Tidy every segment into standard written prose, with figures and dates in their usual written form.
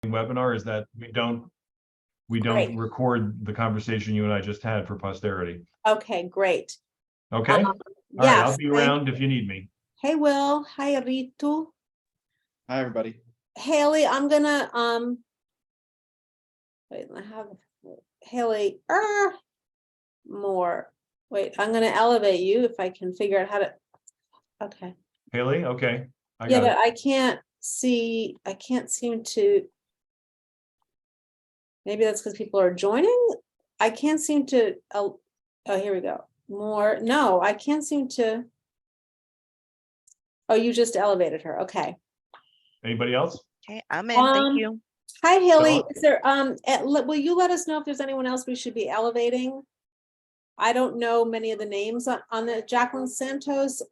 webinar is that we don't Great. record the conversation you and I just had for posterity. Okay, great. Okay. All right, Yes, I'll be around if you need me. Hey, Will. Hi, Ritu. Hi, everybody. Haley, I'm gonna wait, I have Haley more. Wait, I'm gonna elevate you if I can figure out how to. Okay. Haley, okay. Yeah, but I can't seem to. Maybe that's because people are joining. I can't seem to. Oh, here we go. More. No, I can't seem to. Oh, you just elevated her. Okay. Anybody else? Okay, I'm in. Thank you. Hi, Haley. So- Is there will you let us know if there's anyone else we should be elevating? I don't know many of the names on the Jacqueline Santos.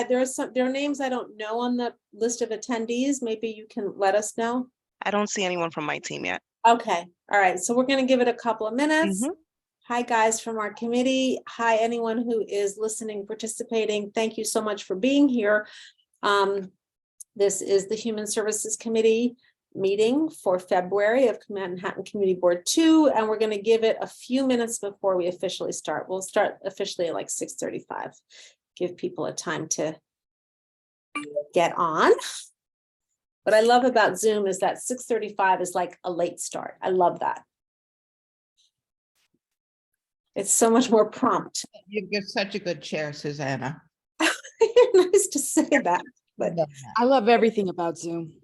There are names I don't know on the list of attendees. Maybe you can let us know. I don't see anyone from my team yet. Okay. All right. So we're going to give it a couple of minutes. Mhm. Hi, guys from our committee. Hi, anyone who is listening, participating. Thank you so much for being here. This is the Human Services Committee meeting for February of Manhattan Community Board 2, and we're going to give it a few minutes before we officially start. We'll start officially at like 6:35. Give people a time to get on. What I love about Zoom is that 6:35 is like a late start. I love that. It's so much more prompt. You're such a good chair, Susanna. You're nice to say that, but I love everything about Zoom.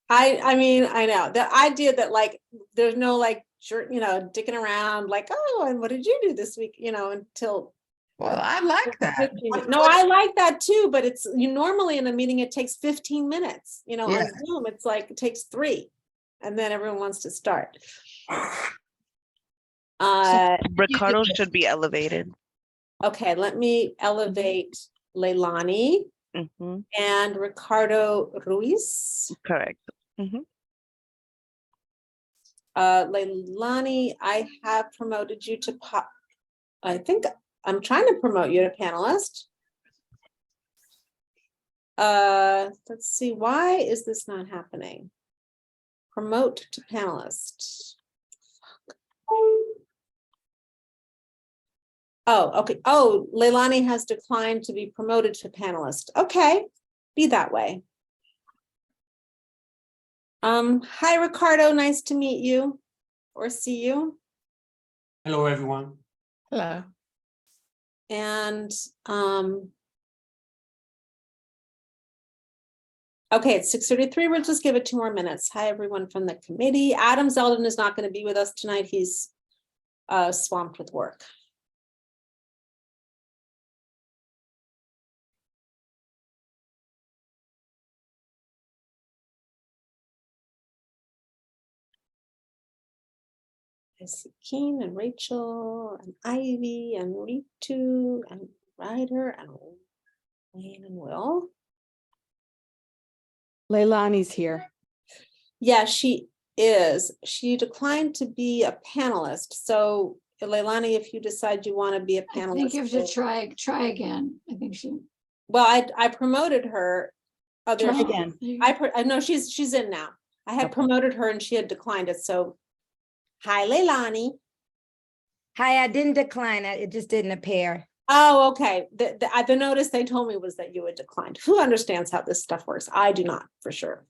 I mean, I know the idea that like there's no like dicking around like, oh, and what did you do this week? Until Well, I like that. no, I like that too, but it's normally in a meeting it takes 15 minutes. Yeah. On Zoom it's like it takes 3, and then everyone wants to start. Ricardo should be elevated. Okay, let me elevate Leilani Mhm. and Ricardo Ruiz. Correct. Mhm. Leilani, I have promoted you to I think I'm trying to promote you to panelist. Let's see, why is this not happening? Promote to panelist. Oh, okay. Oh, Leilani has declined to be promoted to panelist. Okay, be that way. Hi, Ricardo. Nice to meet you or see you. Hello, everyone. Hello. And okay, it's 6:33. We'll just give it 2 more minutes. Hi, everyone from the committee. Adam Zeldin is not going to be with us tonight. He's swamped with work. I see Keen and Rachel and Ivy and Ritu and Ryder and Wayne and Will. Leilani's here. Yeah, she is. She declined to be a panelist. So Leilani, if you decide you want to be a panelist. I think you have to try again. I think she. Well, I promoted her. Oh, Try again. I know she's in now. I had promoted her and she had declined it. So hi, Leilani. Hi, I didn't decline it. It just didn't appear. Oh, okay. The notice they told me was that you had declined. Who understands how this stuff works? I do not, for sure.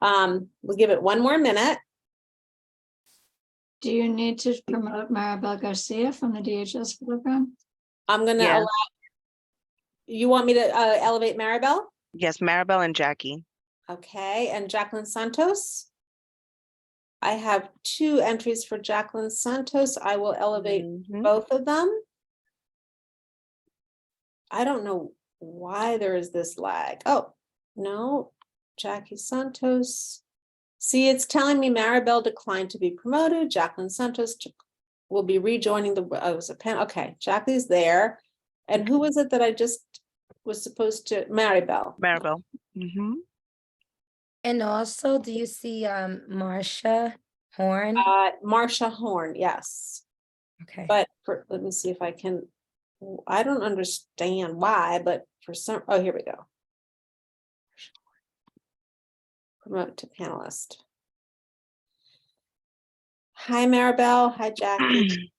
We'll give it 1 more minute. Do you need to promote Maribel Garcia from the DHS program? I'm gonna Yes. allow. You want me to elevate Maribel? Yes, Maribel and Jackie. Okay, and Jacqueline Santos. I have 2 entries for Jacqueline Santos. I will elevate Mhm. both of them. I don't know why there is this lag. Oh, no, Jackie Santos. See, it's telling me Maribel declined to be promoted. Jacqueline Santos will be rejoining the, oh, it was a pen. Okay, Jackie's there. And who was it that I just was supposed to, Maribel. Maribel. Mhm. And also, do you see Marcia Horn? Marsha Horn, yes. Okay. But let me see if I can, I don't understand why, but for some, oh, here we go. Promote to panelist. Hi, Maribel. Hi, Jackie.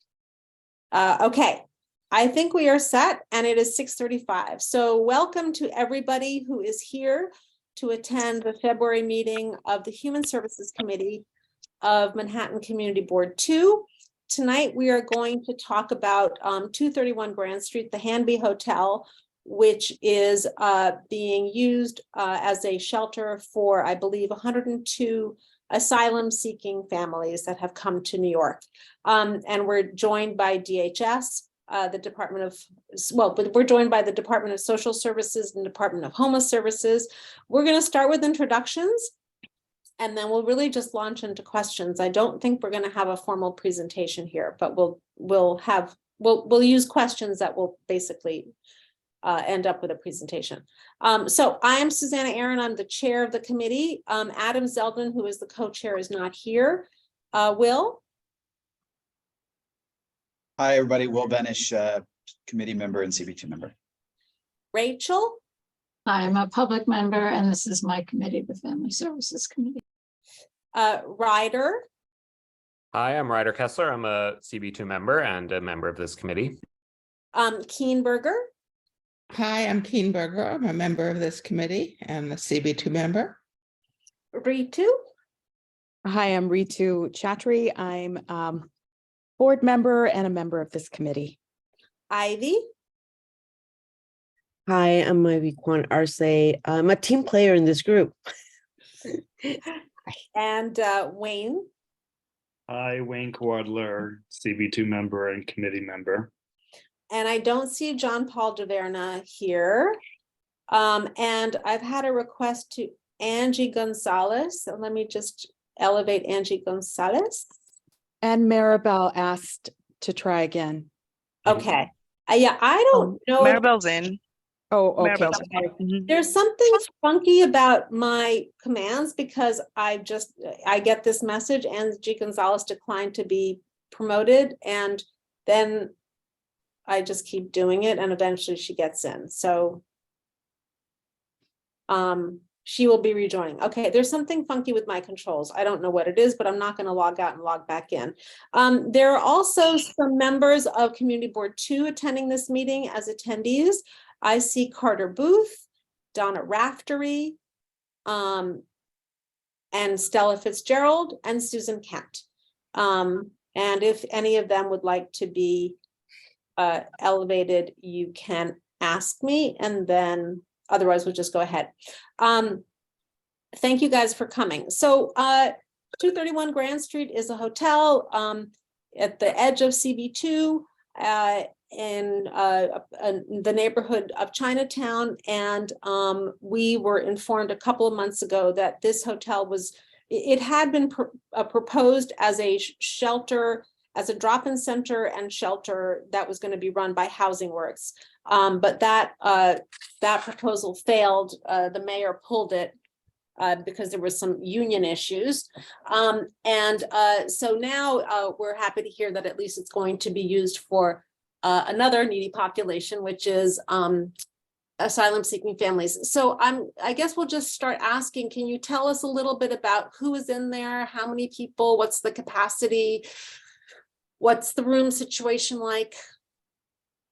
Okay, I think we are set and it is 6:35. So welcome to everybody who is here to attend the February meeting of the Human Services Committee of Manhattan Community Board 2. Tonight, we are going to talk about 231 Grand Street, the Hanbee Hotel, which is being used as a shelter for, I believe, 102 asylum-seeking families that have come to New York. And we're joined by DHS, the Department of, but we're joined by the Department of Social Services and Department of Homeless Services. We're going to start with introductions, and then we'll really just launch into questions. I don't think we're going to have a formal presentation here, but we'll use questions that will basically end up with a presentation. So I'm Susanna Aaron. I'm the chair of the committee. Adam Zeldin, who is the co-chair, is not here. Will? Hi, everybody. Will Benish, committee member and CB2 member. Rachel? I'm a public member and this is my committee, the Family Services Committee. Ryder? Hi, I'm Ryder Kessler. I'm a CB2 member and a member of this committee. Keenberger? Hi, I'm Keenberger. I'm a member of this committee and the CB2 member. Ritu? Hi, I'm Ritu Chatri. I'm board member and a member of this committee. Ivy? Hi, I'm Ivy Kwan Arce. I'm a team player in this group. And Wayne? Hi, Wayne Kwadler, CB2 member and committee member. And I don't see John Paul DeVerna here. And I've had a request to Angie Gonzalez. So let me just elevate Angie Gonzalez. And Maribel asked to try again. Okay. Yeah, I don't know. Maribel's in. Oh, okay. Maribel's in. Mhm. There's something funky about my commands because I get this message, Angie Gonzalez declined to be promoted, and then I just keep doing it and eventually she gets in. So she will be rejoining. Okay, there's something funky with my controls. I don't know what it is, but I'm not going to log out and log back in. There are also some members of Community Board 2 attending this meeting as attendees. I see Carter Booth, Donna Raftery, and Stella Fitzgerald and Susan Kent. And if any of them would like to be elevated, you can ask me, and then otherwise we'll just go ahead. Thank you guys for coming. So 231 Grand Street is a hotel at the edge of CB2 in the neighborhood of Chinatown. And we were informed a couple of months ago that this hotel it had been proposed as a shelter, as a drop-in center and shelter that was going to be run by Housing Works. But that proposal failed. The mayor pulled it because there was some union issues. So now we're happy to hear that at least it's going to be used for another needy population, which is asylum-seeking families. So I guess we'll just start asking, can you tell us a little bit about who is in there, how many people, what's the capacity, what's the room situation like?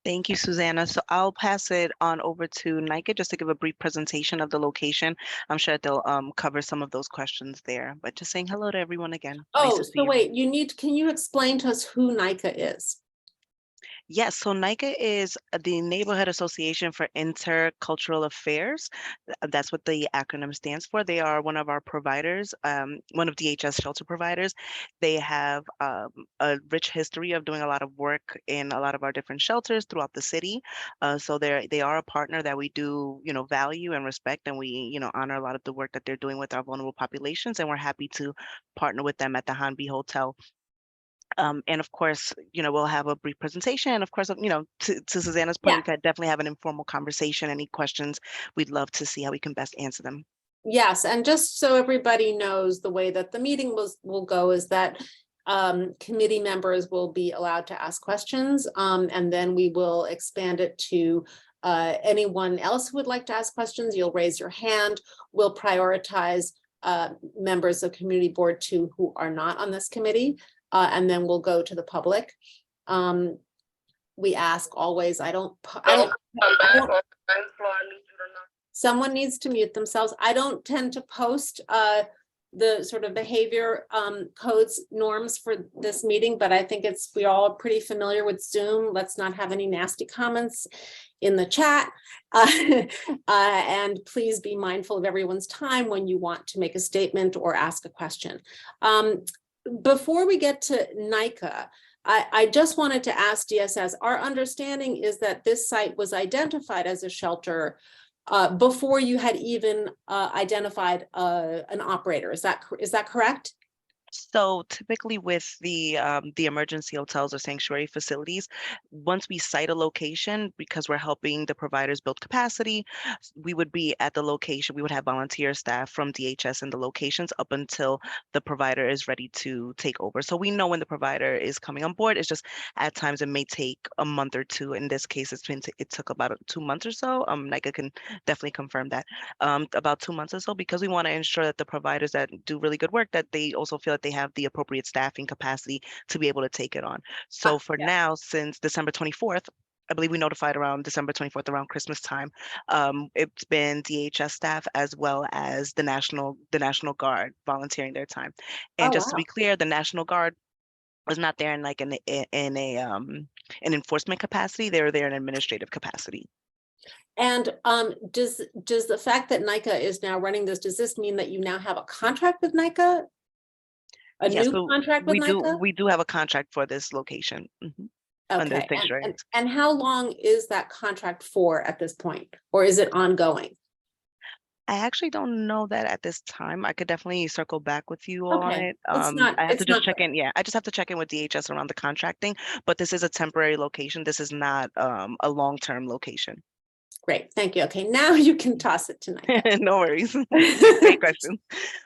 Thank you, Susanna. So I'll pass it on over to NAICA just to give a brief presentation of the location. I'm sure they'll cover some of those questions there, but just saying hello to everyone again. Nice to see so you. wait, can you explain to us who NAICA is? Yes, so NAICA is the Neighborhood Association for Intercultural Affairs. That's what the acronym stands for. They are one of our providers, one of DHS shelter providers. They have a rich history of doing a lot of work in a lot of our different shelters throughout the city. So they are a partner that we do, value and respect, and we, honor a lot of the work that they're doing with our vulnerable populations. And we're happy to partner with them at the Hanbee Hotel. And of course, we'll have a brief presentation. And of course, to Susanna's point, we could definitely have an informal conversation. Any questions, we'd love to see how we can best answer them. Yes, and just so everybody knows, the way that the meeting will go is that committee members will be allowed to ask questions, and then we will expand it to anyone else who would like to ask questions. You'll raise your hand. We'll prioritize members of Community Board 2 who are not on this committee. and then we'll go to the public. We ask always, someone needs to mute themselves. I don't tend to post the sort of behavior codes norms for this meeting, but I think we all are pretty familiar with Zoom. Let's not have any nasty comments in the chat. And please be mindful of everyone's time when you want to make a statement or ask a question. Before we get to NAICA, I just wanted to ask DSS, our understanding is that this site was identified as a shelter before you had even identified an operator. Is that correct? So typically with the emergency hotels or sanctuary facilities, once we cite a location, because we're helping the providers build capacity, we would be at the location. We would have volunteer staff from DHS in the locations up until the provider is ready to take over. So we know when the provider is coming on board. It's just at times it may take a month or two. In this case, it took about 2 months or so. NAICA can definitely confirm that, about 2 months or so, because we want to ensure that the providers that do really good work, that they also feel that they have the appropriate staffing capacity to be able to take it on. So for now, since December 24th, I believe we notified around December 24th, around Christmas time, it's been DHS staff as well as the National Guard volunteering their time. And just to be clear, the National Guard was not there in like an enforcement capacity. They were there in administrative capacity. And does the fact that NAICA is now running this, does this mean that you now have a contract with NAICA? Contract with NAICA? We do have a contract for this location. Okay. And how long is that contract for at this point? Or is it ongoing? I actually don't know that at this time. I could definitely circle back with you on it. I have to just check in. Yeah, I just have to check in with DHS around the contracting, but this is a temporary location. This is not a long-term location. Great, thank you. Okay, now you can toss it tonight. No worries. Great question.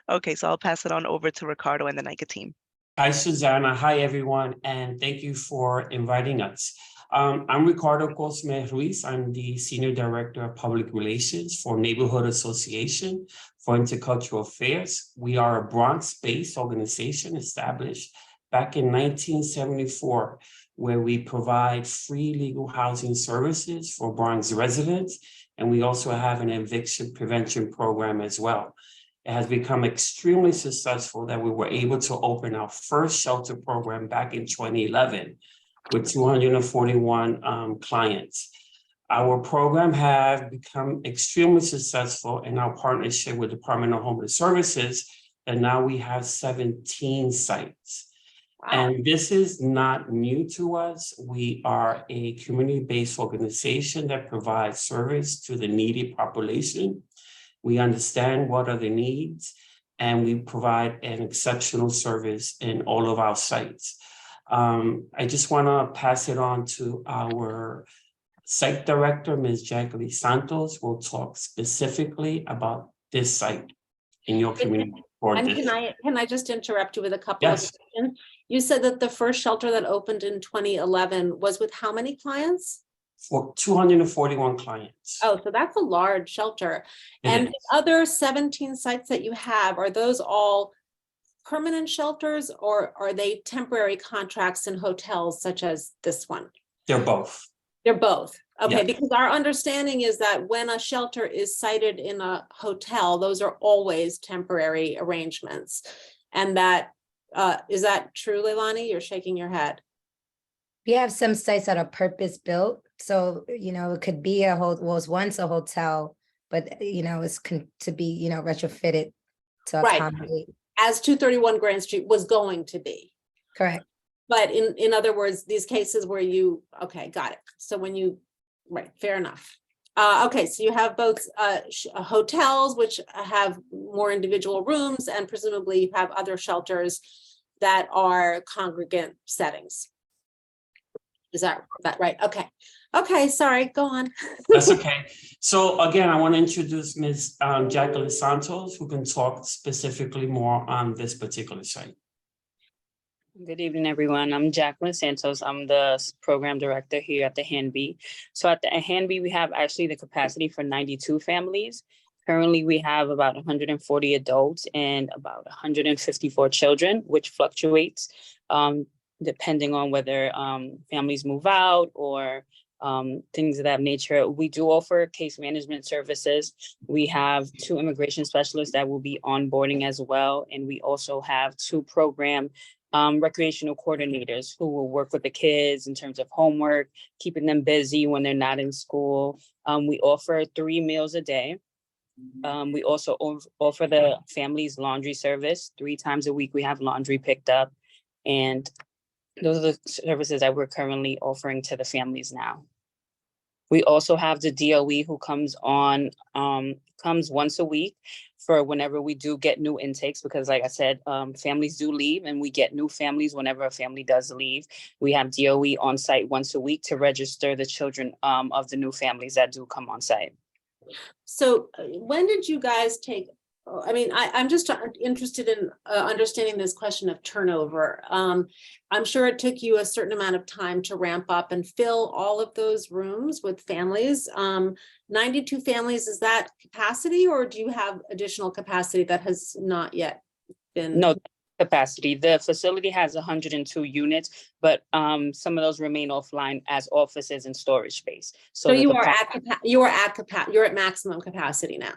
Okay, so I'll pass it on over to Ricardo and the NAICA team. Hi, Susanna. Hi, everyone. And thank you for inviting us. I'm Ricardo Cosme Ruiz. I'm the Senior Director of Public Relations for Neighborhood Association for Intercultural Affairs. We are a Bronx-based organization established back in 1974, where we provide free legal housing services for Bronx residents. And we also have an eviction prevention program as well. It has become extremely successful that we were able to open our first shelter program back in 2011 with 241 clients. Our program has become extremely successful in our partnership with the Department of Homeless Services, and now we have 17 sites. And this is not new to us. We are a community-based organization that provides service to the needy population. We understand what are the needs, and we provide an exceptional service in all of our sites. I just want to pass it on to our site director, Ms. Jacqueline Santos, will talk specifically about this site in your community. And can I just interrupt you with a couple of questions? You said that the first shelter that opened in 2011 was with how many clients? For 241 clients. Oh, so that's a large shelter. And the other 17 sites that you have, are those all permanent shelters, or are they temporary contracts in hotels such as this one? They're both. They're both. Okay, because our understanding is that when a shelter is sited in a hotel, those are always temporary arrangements. And that, is that true, Leilani? You're shaking your head. We have some sites that are purpose built. So, it could be was once a hotel, but, it's to be, retrofitted to accommodate. As 231 Grand Street was going to be. Correct. But in other words, these cases where okay, got it. So when right, fair enough. Okay, so you have both hotels, which have more individual rooms, and presumably you have other shelters that are congregate settings. Is that right? Okay. Okay, sorry, go on. That's okay. So again, I want to introduce Ms. Jacqueline Santos, who can talk specifically more on this particular site. Good evening, everyone. I'm Jacqueline Santos. I'm the program director here at the Hanbee. So at the Hanbee, we have actually the capacity for 92 families. Currently, we have about 140 adults and about 154 children, which fluctuates depending on whether families move out or things of that nature. We do offer case management services. We have 2 immigration specialists that will be onboarding as well. And we also have 2 program recreational coordinators who will work with the kids in terms of homework, keeping them busy when they're not in school. We offer 3 meals a day. We also offer the family's laundry service. 3 times a week, we have laundry picked up. And those are the services that we're currently offering to the families now. We also have the DOE who comes once a week for whenever we do get new intakes, because like I said, families do leave and we get new families whenever a family does leave. We have DOE on site once a week to register the children of the new families that do come on site. So when did you guys take, I mean, I'm just interested in understanding this question of turnover. I'm sure it took you a certain amount of time to ramp up and fill all of those rooms with families. 92 families, is that capacity, or do you have additional capacity that has not yet been? No capacity. The facility has 102 units, but some of those remain offline as offices and storage space. So you're at maximum capacity now.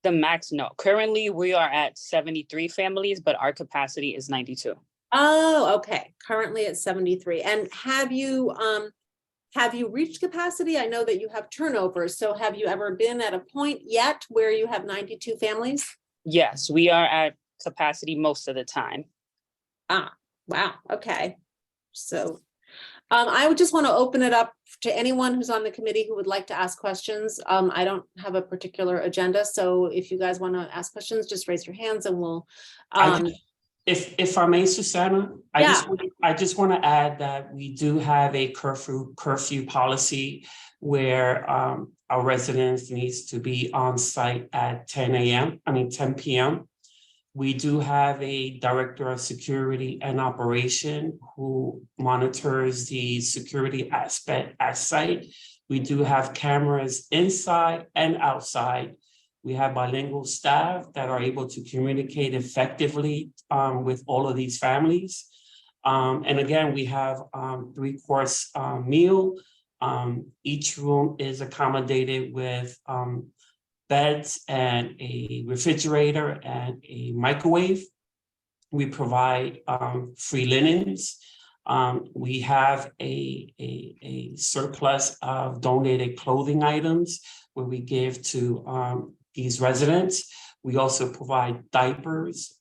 The max, no. Currently, we are at 73 families, but our capacity is 92. Oh, okay. Currently at 73. And have you reached capacity? I know that you have turnovers. So have you ever been at a point yet where you have 92 families? Yes, we are at capacity most of the time. Ah, wow. Okay. So I would just want to open it up to anyone who's on the committee who would like to ask questions. I don't have a particular agenda, so if you guys want to ask questions, just raise your hands and we'll. If I may, Susanna, I just want to add that we do have a curfew policy where our residents needs to be on site at 10 p.m. We do have a director of security and operation who monitors the security aspect at site. We do have cameras inside and outside. We have bilingual staff that are able to communicate effectively with all of these families. And again, we have 3-course meal. Each room is accommodated with beds and a refrigerator and a microwave. We provide free linens. We have a surplus of donated clothing items where we give to these residents. We also provide diapers.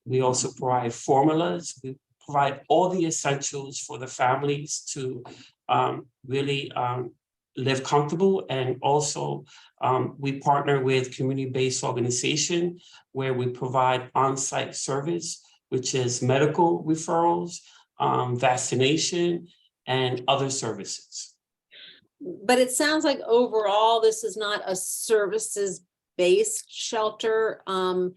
We also provide formulas. We provide all the essentials for the families to really live comfortable. And also we partner with community-based organization where we provide on-site service, which is medical referrals, vaccination, and other services. But it sounds like overall, this is not a services-based shelter. How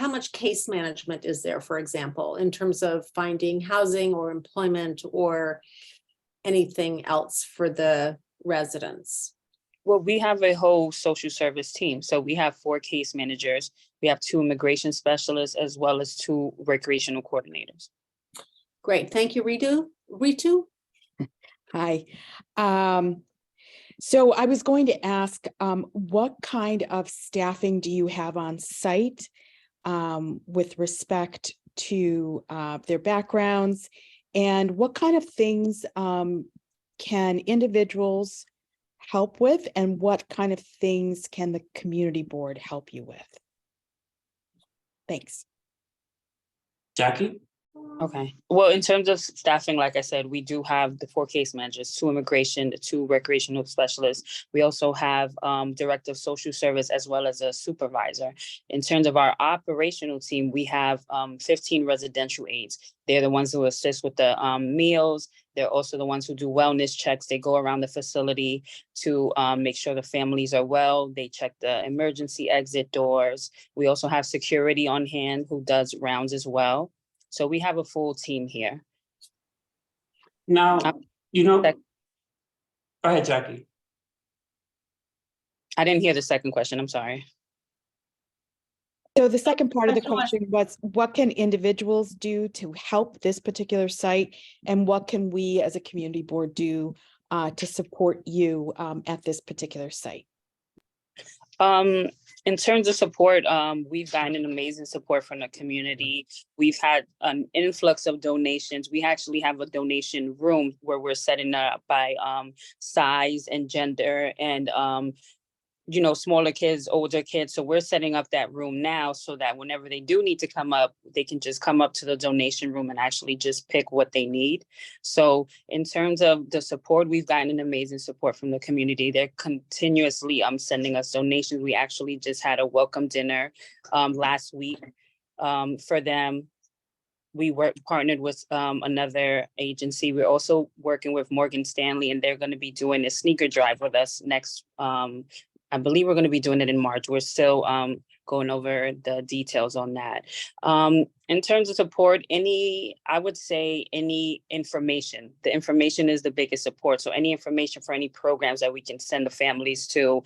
much case management is there, for example, in terms of finding housing or employment or anything else for the residents? Well, we have a whole social service team. So we have 4 case managers. We have 2 immigration specialists, as well as 2 recreational coordinators. Great. Thank you, Ritu. Hi. So I was going to ask, what kind of staffing do you have on site with respect to their backgrounds, and what kind of things can individuals help with, and what kind of things can the community board help you with? Thanks. Jackie? Okay. Well, in terms of staffing, like I said, we do have the 4 case managers, 2 immigration, 2 recreational specialists. We also have director of social service as well as a supervisor. In terms of our operational team, we have 15 residential aides. They're the ones who assist with the meals. They're also the ones who do wellness checks. They go around the facility to make sure the families are well. They check the emergency exit doors. We also have security on hand who does rounds as well. So we have a full team here. Now, go ahead, Jackie. I didn't hear the second question. I'm sorry. So the second part of the question was, what can individuals do to help this particular site? And what can we as a community board do to support you at this particular site? In terms of support, we've gotten an amazing support from the community. We've had an influx of donations. We actually have a donation room where we're setting up by size and gender and you know, smaller kids, older kids. So we're setting up that room now so that whenever they do need to come up, they can just come up to the donation room and actually just pick what they need. So in terms of the support, we've gotten an amazing support from the community. They're continuously sending us donations. We actually just had a welcome dinner last week for them. We partnered with another agency. We're also working with Morgan Stanley, and they're going to be doing a sneaker drive with us next. I believe we're going to be doing it in March. We're still going over the details on that. In terms of support, I would say any information. The information is the biggest support. So any information for any programs that we can send the families to,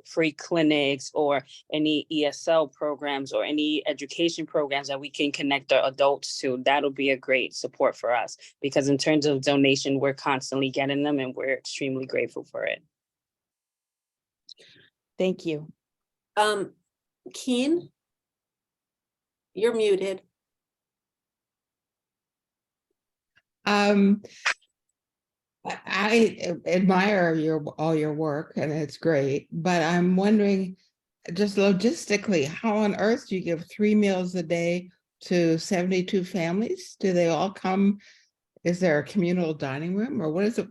free clinics or any ESL programs or any education programs that we can connect our adults to, that'll be a great support for us. Because in terms of donation, we're constantly getting them and we're extremely grateful for it. Thank you. Keen, you're muted. I admire all your work and it's great, but I'm wondering just logistically, how on earth do you give 3 meals a day to 72 families? Do they all come? Is there a communal dining room or what is it?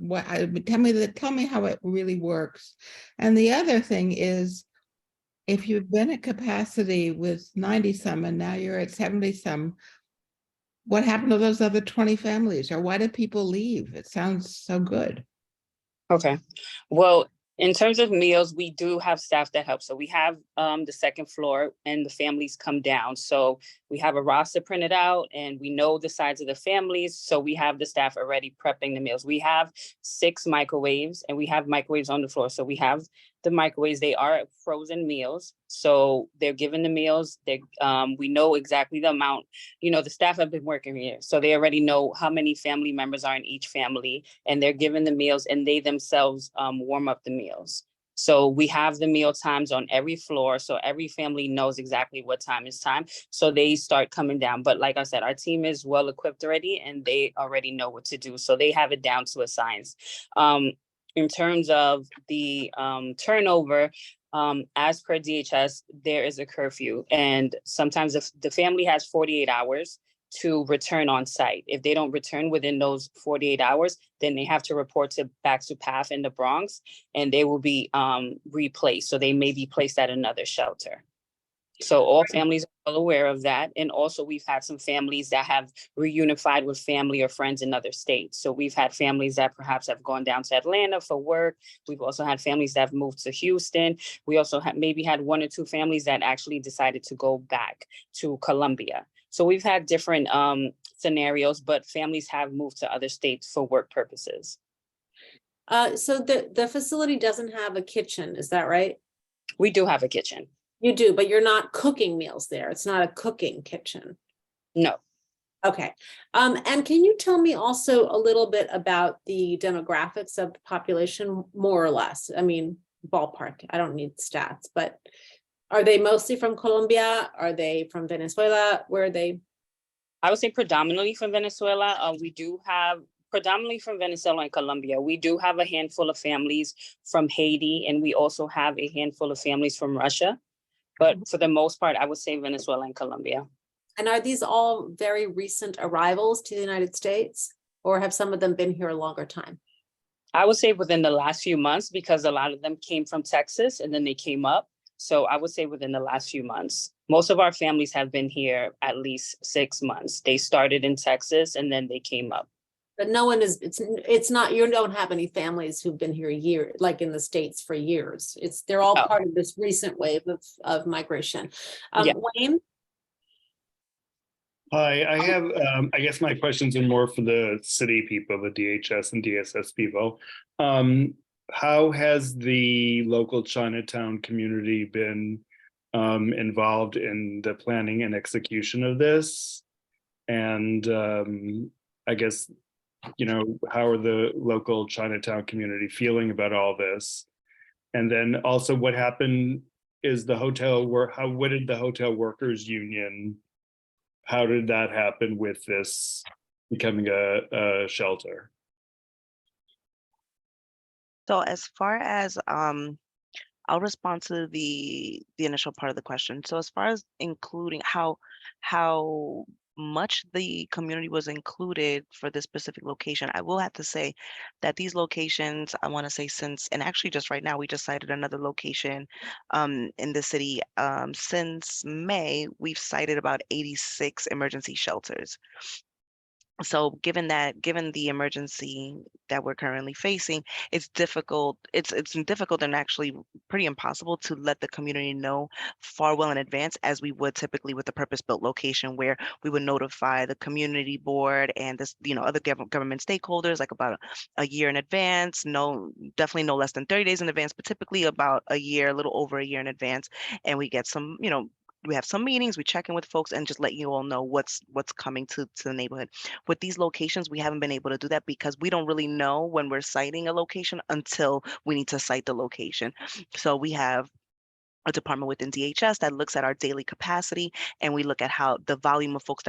Tell me how it really works. And the other thing is, if you've been at capacity with 90 some and now you're at 70 some, what happened to those other 20 families, or why did people leave? It sounds so good. Okay. Well, in terms of meals, we do have staff that help. So we have the second floor and the families come down. So we have a roster printed out and we know the size of the families. So we have the staff already prepping the meals. We have 6 microwaves and we have microwaves on the floor. So we have the microwaves, they are frozen meals. So they're given the meals. We know exactly the amount. You know, the staff have been working here. So they already know how many family members are in each family and they're given the meals and they themselves warm up the meals. So we have the meal times on every floor. So every family knows exactly what time is time. So they start coming down. But like I said, our team is well equipped already and they already know what to do. So they have it down to a science. In terms of the turnover, as per DHS, there is a curfew. And sometimes the family has 48 hours to return on site. If they don't return within those 48 hours, then they have to report back to PATH in the Bronx and they will be replaced. So they may be placed at another shelter. So all families are well aware of that. And also we've had some families that have reunified with family or friends in other states. So we've had families that perhaps have gone down to Atlanta for work. We've also had families that have moved to Houston. We also maybe had 1 or 2 families that actually decided to go back to Colombia. So we've had different scenarios, but families have moved to other states for work purposes. So the facility doesn't have a kitchen, is that right? We do have a kitchen. You do, but you're not cooking meals there. It's not a cooking kitchen. No. Okay. And can you tell me also a little bit about the demographics of the population, more or less? I mean, ballpark. I don't need stats, but are they mostly from Colombia? Are they from Venezuela? Where are they? I would say predominantly from Venezuela. We do have predominantly from Venezuela and Colombia. We do have a handful of families from Haiti, and we also have a handful of families from Russia. But for the most part, I would say Venezuela and Colombia. And are these all very recent arrivals to the United States, or have some of them been here a longer time? I would say within the last few months, because a lot of them came from Texas and then they came up. So I would say within the last few months. Most of our families have been here at least 6 months. They started in Texas and then they came up. But no one is, it's not, you don't have any families who've been here like in the States for years. They're all part of this recent wave of migration. Wayne? Hi, I have, I guess my questions are more for the city people, the DHS and DSS people. how has the local Chinatown community been involved in the planning and execution of this? And I guess, how are the local Chinatown community feeling about all this? And then also what happened is what did the hotel workers union, how did that happen with this becoming a shelter? So as far as I'll respond to the initial part of the question. So as far as including how much the community was included for this specific location, I will have to say that these locations, I want to say since, and actually just right now, we just cited another location in the city. Since May, we've cited about 86 emergency shelters. So given the emergency that we're currently facing, it's difficult. It's difficult and actually pretty impossible to let the community know far well in advance, as we would typically with a purpose-built location, where we would notify the community board and this, other government stakeholders like about a year in advance. No, definitely no less than 30 days in advance, but typically about a year, a little over a year in advance. And we get some, we have some meetings, we check in with folks and just let you all know what's coming to the neighborhood. With these locations, we haven't been able to do that because we don't really know when we're citing a location until we need to cite the location. So we have a department within DHS that looks at our daily capacity, and we look at how the volume of folks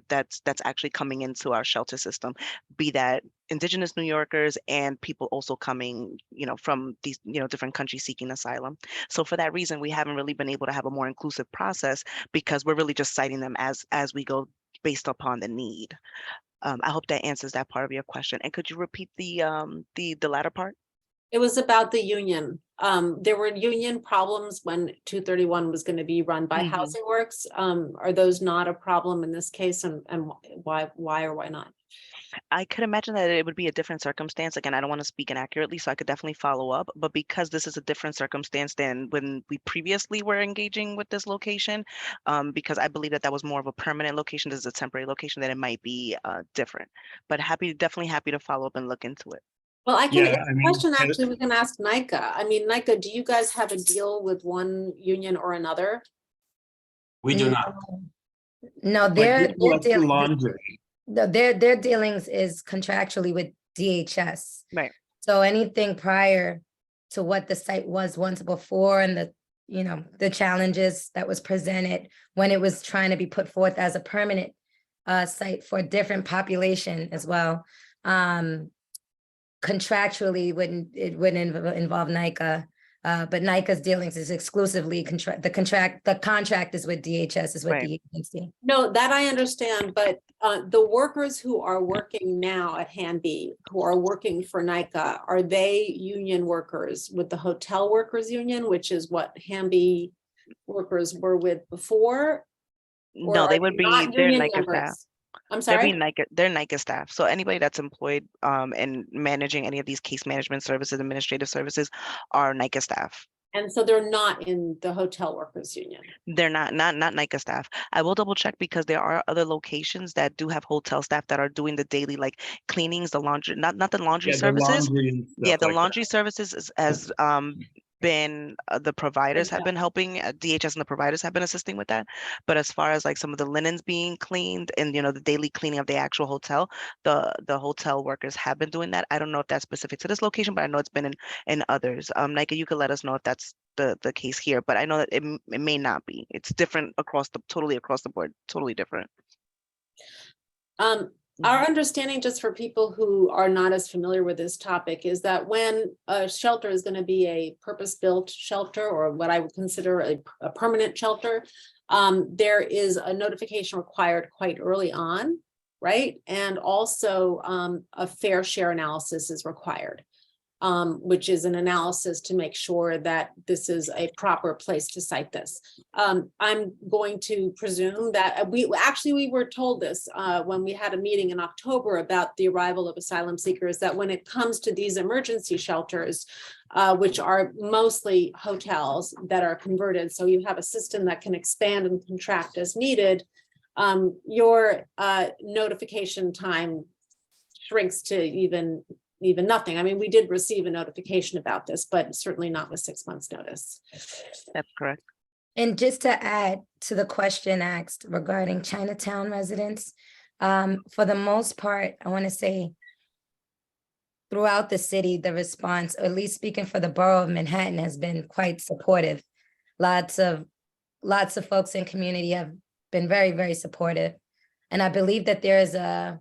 that's actually coming into our shelter system, be that Indigenous New Yorkers and people also coming, from these, different countries seeking asylum. So for that reason, we haven't really been able to have a more inclusive process because we're really just citing them as we go based upon the need. I hope that answers that part of your question. And could you repeat the latter part? It was about the union. There were union problems when 231 was going to be run by Housing Works. Are those not a problem in this case, and why or why not? I could imagine that it would be a different circumstance. Again, I don't want to speak inaccurately, so I could definitely follow up. But because this is a different circumstance than when we previously were engaging with this location, because I believe that was more of a permanent location, this is a temporary location, that it might be different. But definitely happy to follow up and look into it. Well, question actually we can ask NAICA. I mean, NAICA, do you guys have a deal with one union or another? We do not. No, their laundry. dealings is contractually with DHS. Right. So anything prior to what the site was once before, and the challenges that was presented when it was trying to be put forth as a permanent site for a different population as well. Contractually it wouldn't involve NAICA, but NAICA's dealings is exclusively the contract is with DHS, is with the agency. No, that I understand, but the workers who are working now at Hanbee, who are working for NAICA, are they union workers with the Hotel Workers Union, which is what Hanbee workers were with before? No, they would be, they're NAICA staff. I'm sorry? They're NAICA staff. So anybody that's employed and managing any of these case management services, administrative services, are NAICA staff. And so they're not in the Hotel Workers Union. They're not NAICA staff. I will double check because there are other locations that do have hotel staff that are doing the daily cleanings, the laundry, not the laundry services. The laundry services has been the providers have been helping. DHS and the providers have been assisting with that. But as far as some of the linens being cleaned and the daily cleaning of the actual hotel, the hotel workers have been doing that. I don't know if that's specific to this location, but I know it's been in others. NAICA, you could let us know if that's the case here, but I know that it may not be. It's different totally across the board, totally different. Our understanding, just for people who are not as familiar with this topic, is that when a shelter is going to be a purpose-built shelter, or what I would consider a permanent shelter, there is a notification required quite early on, right? And also a fair share analysis is required, which is an analysis to make sure that this is a proper place to site this. I'm going to presume that we were told this when we had a meeting in October about the arrival of asylum seekers, that when it comes to these emergency shelters, which are mostly hotels that are converted, so you have a system that can expand and contract as needed, your notification time shrinks to even even nothing. I mean, we did receive a notification about this, but certainly not with 6 months' notice. That's correct. And just to add to the question asked regarding Chinatown residents, for the most part, I want to say throughout the city, the response, or at least speaking for the borough of Manhattan, has been quite supportive. Lots of folks in community have been very, very supportive. And I believe that there is a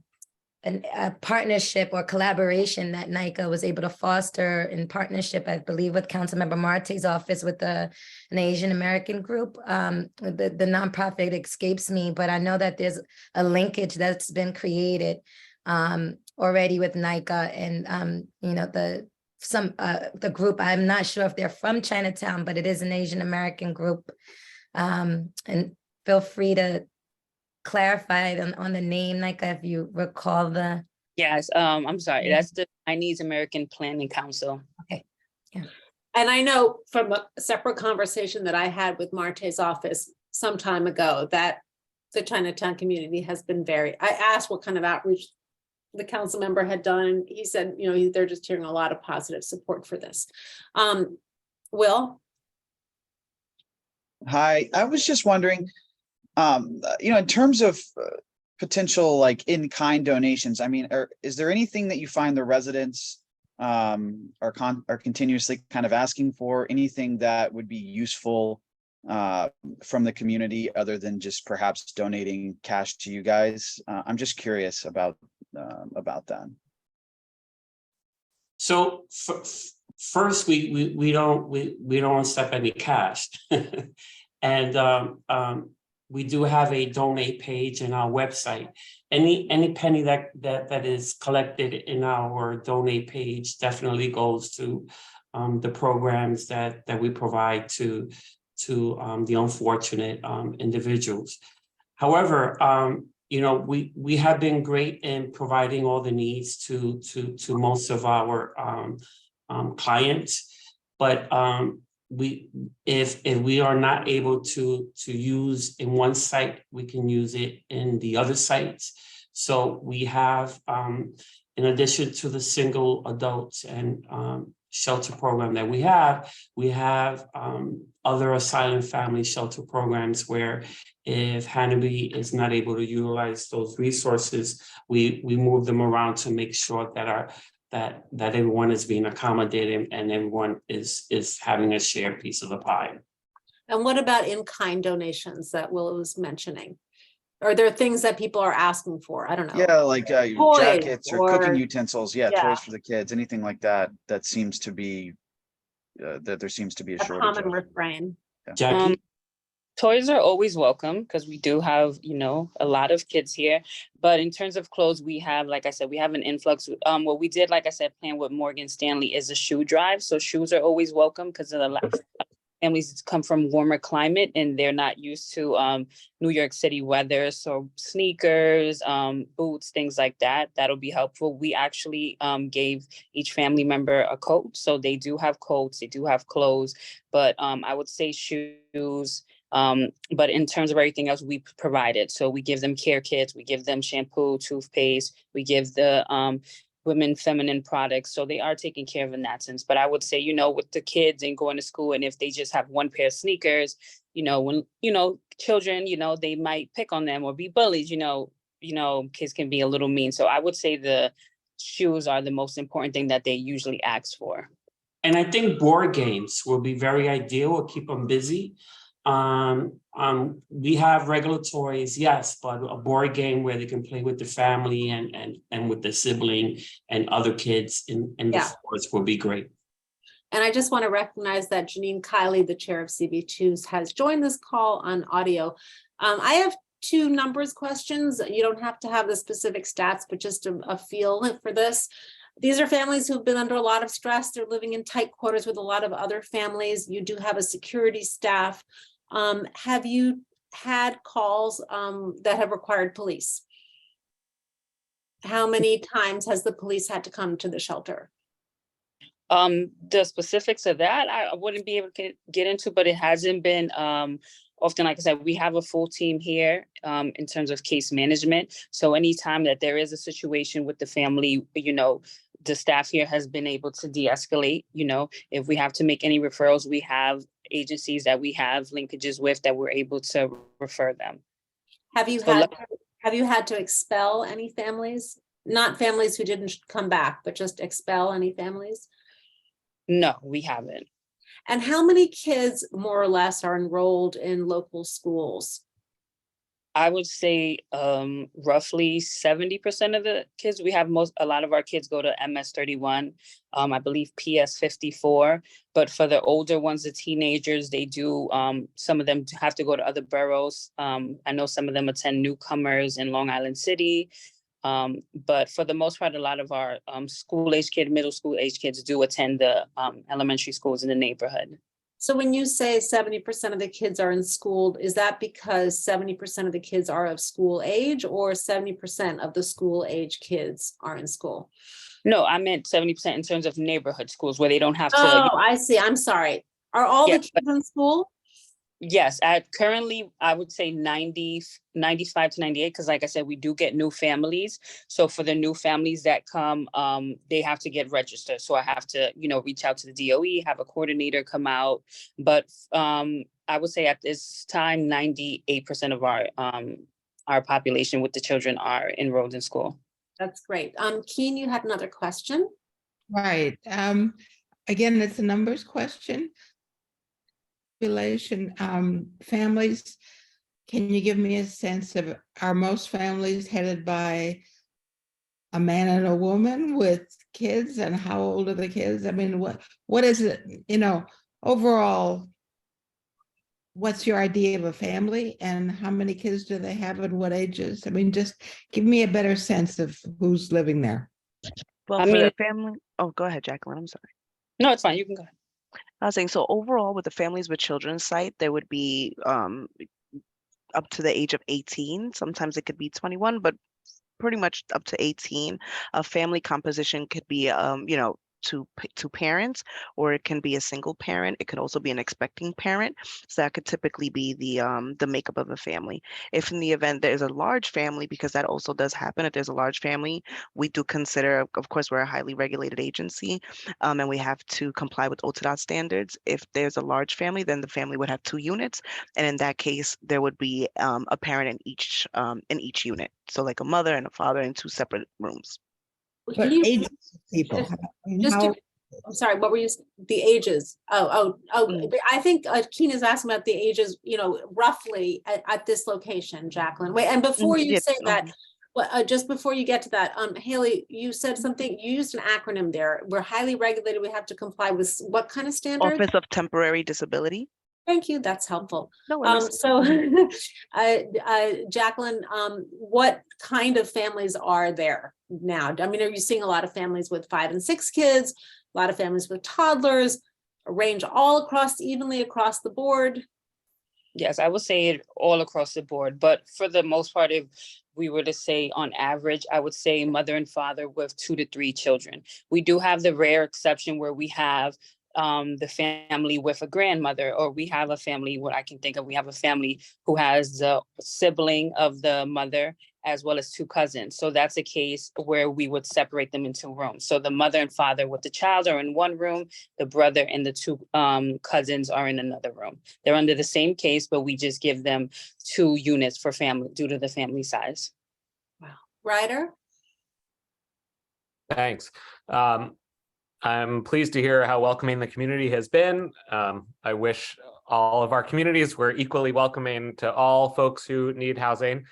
partnership or collaboration that NAICA was able to foster in partnership, I believe, with Councilmember Marte's office with an Asian American group. The nonprofit escapes me, but I know that there's a linkage that's been created already with NAICA and you know, the group. I'm not sure if they're from Chinatown, but it is an Asian American group. And feel free to clarify on the name, NAICA, if you recall the. Yes, I'm sorry, that's the Chinese American Planning Council. Okay. Yeah. And I know from a separate conversation that I had with Marte's office some time ago that the Chinatown community has been I asked what kind of outreach the council member had done. He said, you know, they're just hearing a lot of positive support for this. Will? Hi, I was just wondering, you know, in terms of potential like in-kind donations, I mean, is there anything that you find the residents are continuously kind of asking for? Anything that would be useful from the community other than just perhaps donating cash to you guys? I'm just curious about that. So first, we don't accept any cash, and we do have a donate page in our website. Any penny that is collected in our donate page definitely goes to the programs that we provide to the unfortunate individuals. However, you know, we have been great in providing all the needs to most of our clients, but if we are not able to use in one site, we can use it in the other sites. So we have, in addition to the single adults and shelter program that we have other asylum family shelter programs where if Hanbee is not able to utilize those resources, we move them around to make sure that everyone is being accommodated and everyone is having a shared piece of the pie. And what about in-kind donations that Will was mentioning? Are there things that people are asking for? I don't know. Yeah, like Toys jackets or cooking utensils. Yeah, yeah, toys for the kids, anything like that. That seems to be that there seems to be a shortage common of. refrain. Jackie? Toys are always welcome because we do have, you know, a lot of kids here. But in terms of clothes, we have, like I said, we have an influx. What we did, like I said, plan with Morgan Stanley is a shoe drive. So shoes are always welcome because of the families come from warmer climate and they're not used to New York City weather. So sneakers, boots, things like that, that'll be helpful. We actually gave each family member a coat. So they do have coats, they do have clothes, but I would say shoes. But in terms of everything else we provided, so we give them care kits, we give them shampoo, toothpaste, we give the women feminine products. So they are taken care of in that sense. But I would say, you know, with the kids and going to school, and if they just have one pair of sneakers, you know, when, you know, children, you know, they might pick on them or be bullies, you know, kids can be a little mean. So I would say the shoes are the most important thing that they usually ask for. And I think board games will be very ideal. We'll keep them busy. We have regular toys, yes, but a board game where they can play with the family and with the sibling and other kids in the sports will be great. And I just want to recognize that Janine Kiley, the chair of CB2, has joined this call on audio. I have two numbers questions. You don't have to have the specific stats, but just a feel for this. These are families who've been under a lot of stress. They're living in tight quarters with a lot of other families. You do have a security staff. Have you had calls that have required police? How many times has the police had to come to the shelter? The specifics of that, I wouldn't be able to get into, but it hasn't been often. Like I said, we have a full team here in terms of case management. So anytime that there is a situation with the family, you know, the staff here has been able to de-escalate. You know, if we have to make any referrals, we have agencies that we have linkages with that we're able to refer them. Have you had to expel any families? Not families who didn't come back, but just expel any families? No, we haven't. And how many kids more or less are enrolled in local schools? I would say roughly 70% of the kids. We have a lot of our kids go to MS 31, I believe PS 54. But for the older ones, the teenagers, they do, some of them have to go to other boroughs. I know some of them attend Newcomers in Long Island City. But for the most part, a lot of our school age kids, middle school age kids do attend the elementary schools in the neighborhood. So when you say 70% of the kids are in school, is that because 70% of the kids are of school age, or 70% of the school age kids are in school? No, I meant 70% in terms of neighborhood schools where they don't have to. Oh, I see. I'm sorry. Are all the Yes, kids in school? Yes, currently I would say 95 to 98, because like I said, we do get new families. So for the new families that come, they have to get registered. So I have to, you know, reach out to the DOE, have a coordinator come out. But I would say at this time, 98% of our population with the children are enrolled in school. That's great. Keen, you had another question? Right. Again, it's a numbers question. Population, families, can you give me a sense of, are most families headed by a man and a woman with kids, and how old are the kids? I mean, what is it, you know, overall, what's your idea of a family, and how many kids do they have and what ages? I mean, just give me a better sense of who's living there. Well, for the family, oh, go ahead, Jacqueline, I'm sorry. No, it's fine, you can go ahead. I was saying, so overall with the Families with Children site, there would be up to the age of 18. Sometimes it could be 21, but pretty much up to 18. A family composition could be, you know, two parents, or it can be a single parent. It could also be an expecting parent. So that could typically be the makeup of a family. If in the event there's a large family, because that also does happen, if there's a large family, we do consider, of course, we're a highly regulated agency, and we have to comply with OTDOT standards. If there's a large family, then the family would have 2 units, and in that case, there would be a parent in each unit. So like a mother and a father in 2 separate rooms. But ages of people. I'm sorry, what were you, the ages? I think Keen is asking about the ages, you know, roughly at this location, Jacqueline. Wait, and before you say that, just before you get to that, Haley, you said something, you used an acronym there. We're highly regulated, we have to comply with what kind of standards? Office of Temporary Disability. Thank you, that's helpful. No, so Jacqueline, what kind of families are there now? I mean, are you seeing a lot of families with 5 and 6 kids, a lot of families with toddlers, a range all across, evenly across the board? Yes, I would say it all across the board, but for the most part, if we were to say on average, I would say mother and father with 2 to 3 children. We do have the rare exception where we have the family with a grandmother, or we have a family, what I can think of, we have a family who has a sibling of the mother as well as 2 cousins. So that's a case where we would separate them into rooms. So the mother and father with the child are in one room, the brother and the 2 cousins are in another room. They're under the same case, but we just give them 2 units for family due to the family size. Wow. Ryder? Thanks. I'm pleased to hear how welcoming the community has been. I wish all of our communities were equally welcoming to all folks who need housing.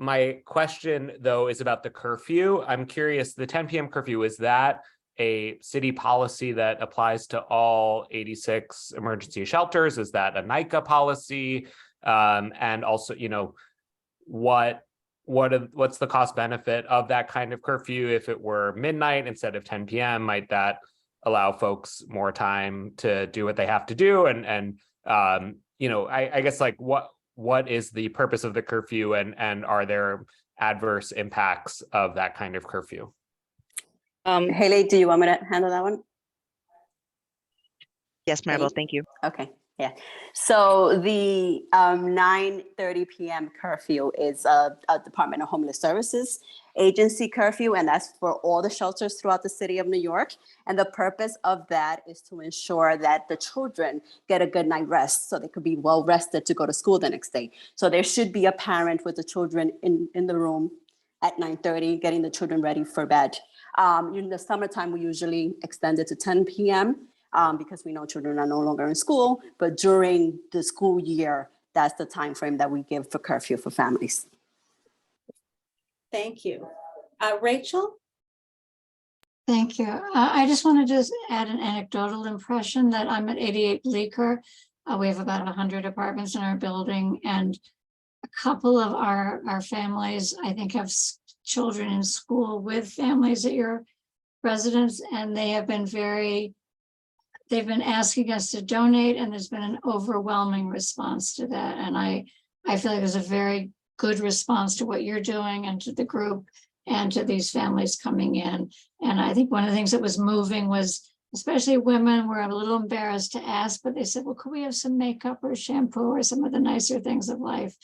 My question, though, is about the curfew. I'm curious, the 10 p.m. curfew, is that a city policy that applies to all 86 emergency shelters? Is that a NAICA policy? And also, you know, what's the cost benefit of that kind of curfew? If it were midnight instead of 10 p.m., might that allow folks more time to do what they have to do? And you know, I guess, like, what is the purpose of the curfew, and are there adverse impacts of that kind of curfew? Haley, do you want me to handle that one? Yes, Maribel, thank you. Okay, Yeah, so the 9:30 p.m. curfew is a Department of Homeless Services agency curfew, and that's for all the shelters throughout the city of New York. And the purpose of that is to ensure that the children get a good night rest so they could be well rested to go to school the next day. So there should be a parent with the children in the room at 9:30, getting the children ready for bed. In the summertime, we usually extend it to 10 p.m. Because we know children are no longer in school, but during the school year, that's the time frame that we give for curfew for families. Thank you. Rachel? Thank you. I just want to just add an anecdotal impression that I'm at 88 Bleecker. We have about 100 apartments in our building, and a couple of our families, I think, have children in school with families at your residence, and they have been they've been asking us to donate, and there's been an overwhelming response to that. And I feel like there's a very good response to what you're doing and to the group and to these families coming in. And I think one of the things that was moving was, especially women were a little embarrassed to ask, but they said, well, could we have some makeup or shampoo or some of the nicer things of life?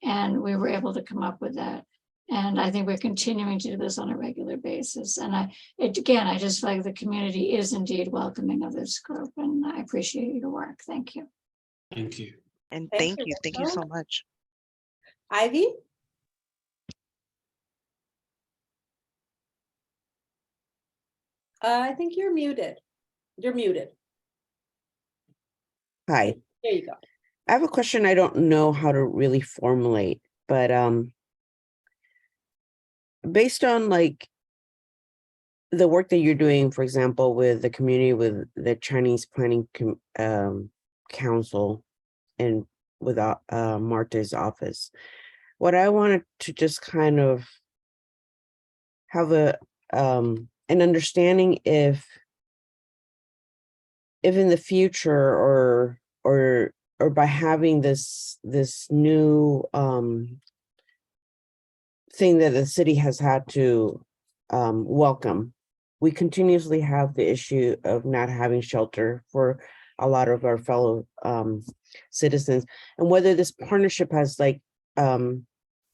And we were able to come up with that. And I think we're continuing to do this on a regular basis. And again, I just feel like the community is indeed welcoming of this group, and I appreciate your work. Thank you. Thank you. And Thank thank you, you so Rachel. much. Ivy? I think you're muted. You're muted. Hi, There you go. I have a question I don't know how to really formulate, but based on like the work that you're doing, for example, with the community, with the Chinese Planning Council and with Marta's office, what I wanted to just kind of have an understanding if in the future or by having this new thing that the city has had to welcome, we continuously have the issue of not having shelter for a lot of our fellow citizens, and whether this partnership has like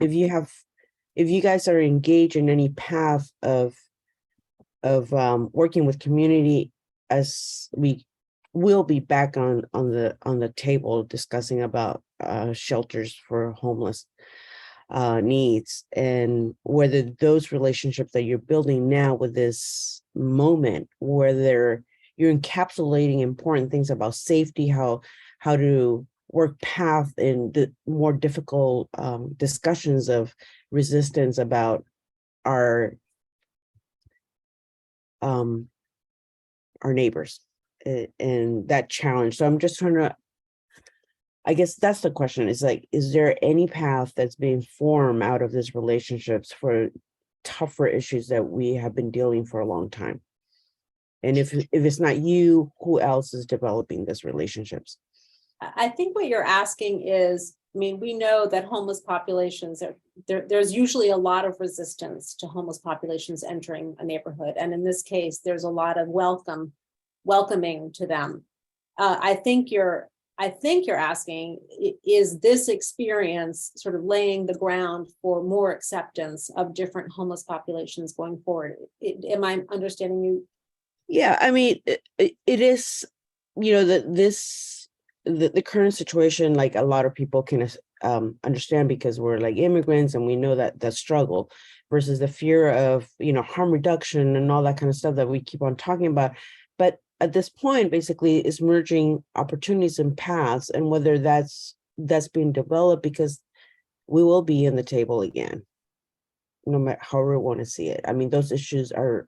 if you guys are engaged in any path of working with community, as we will be back on the table discussing about shelters for homeless needs, and whether those relationships that you're building now with this moment, whether you're encapsulating important things about safety, how to work path in the more difficult discussions of resistance about our neighbors and that challenge. So I'm just trying to, I guess that's the question, is like, is there any path that's being formed out of these relationships for tougher issues that we have been dealing for a long time? And if it's not you, who else is developing these relationships? I think what you're asking is, I mean, we know that homeless populations, there's usually a lot of resistance to homeless populations entering a neighborhood. And in this case, there's a lot of welcoming to them. I think you're asking, is this experience sort of laying the ground for more acceptance of different homeless populations going forward? Am I understanding you? Yeah, I mean, it is, you know, the current situation, like a lot of people can understand because we're like immigrants and we know that struggle versus the fear of, you know, harm reduction and all that kind of stuff that we keep on talking about. But at this point, basically, it's merging opportunities and paths, and whether that's being developed, because we will be in the table again, no matter how we want to see it. I mean, those issues are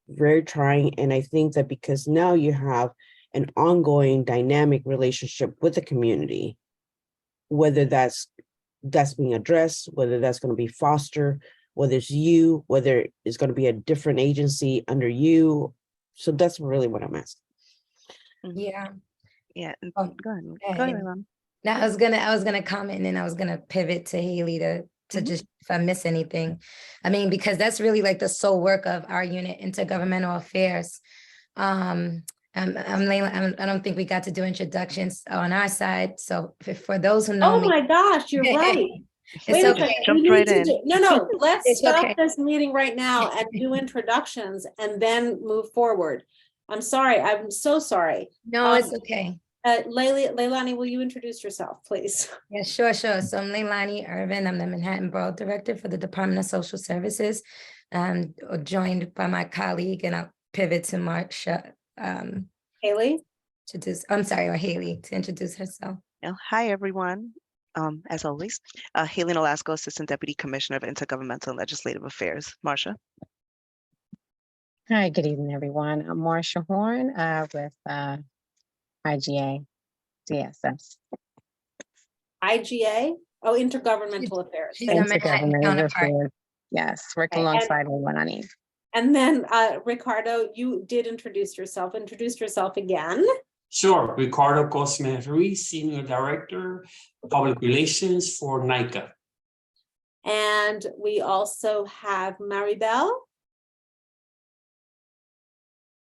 very trying, and I think that because now you have an ongoing dynamic relationship with the community, whether that's being addressed, whether that's going to be fostered, whether it's you, whether it's going to be a different agency under you. So that's really what I'm asking. Yeah. Yeah. Oh, Go ahead. go Go ahead. ahead, Mom. Now I was gonna comment, and then I was gonna pivot to Haley to just, if I miss anything. I mean, because that's really like the sole work of our unit, Intergovernmental Affairs. I'm Layla. I don't think we got to do introductions on our side. So for those who know Oh me. my gosh, you're right. It's Wait a okay. second. We Jumped need right to in. do, no, let's It's stop okay. this meeting right now and do introductions and then move forward. I'm sorry. I'm so sorry. No, it's okay. Leilani, will you introduce yourself, please? Yeah, sure. So I'm Leilani Irvin. I'm the Manhattan Borough Director for the Department of Social Services. Joined by my colleague, and I'll pivot to Marsha. Haley? Or Haley to introduce herself. Hi, everyone. As always, Haley Nolasco, Assistant Deputy Commissioner of Intergovernmental and Legislative Affairs. Marsha. Hi, good evening, everyone. I'm Marsha Horn with IGA DSS. IGA? Oh, Intergovernmental Affairs. She's our Manhattan counterpart. Yes, working Okay, alongside one on each. And then Ricardo, you did introduce yourself. Introduce yourself again. Sure, Ricardo Cosme Ruiz, Senior Director, Public Relations for NAICA. And we also have Maribel.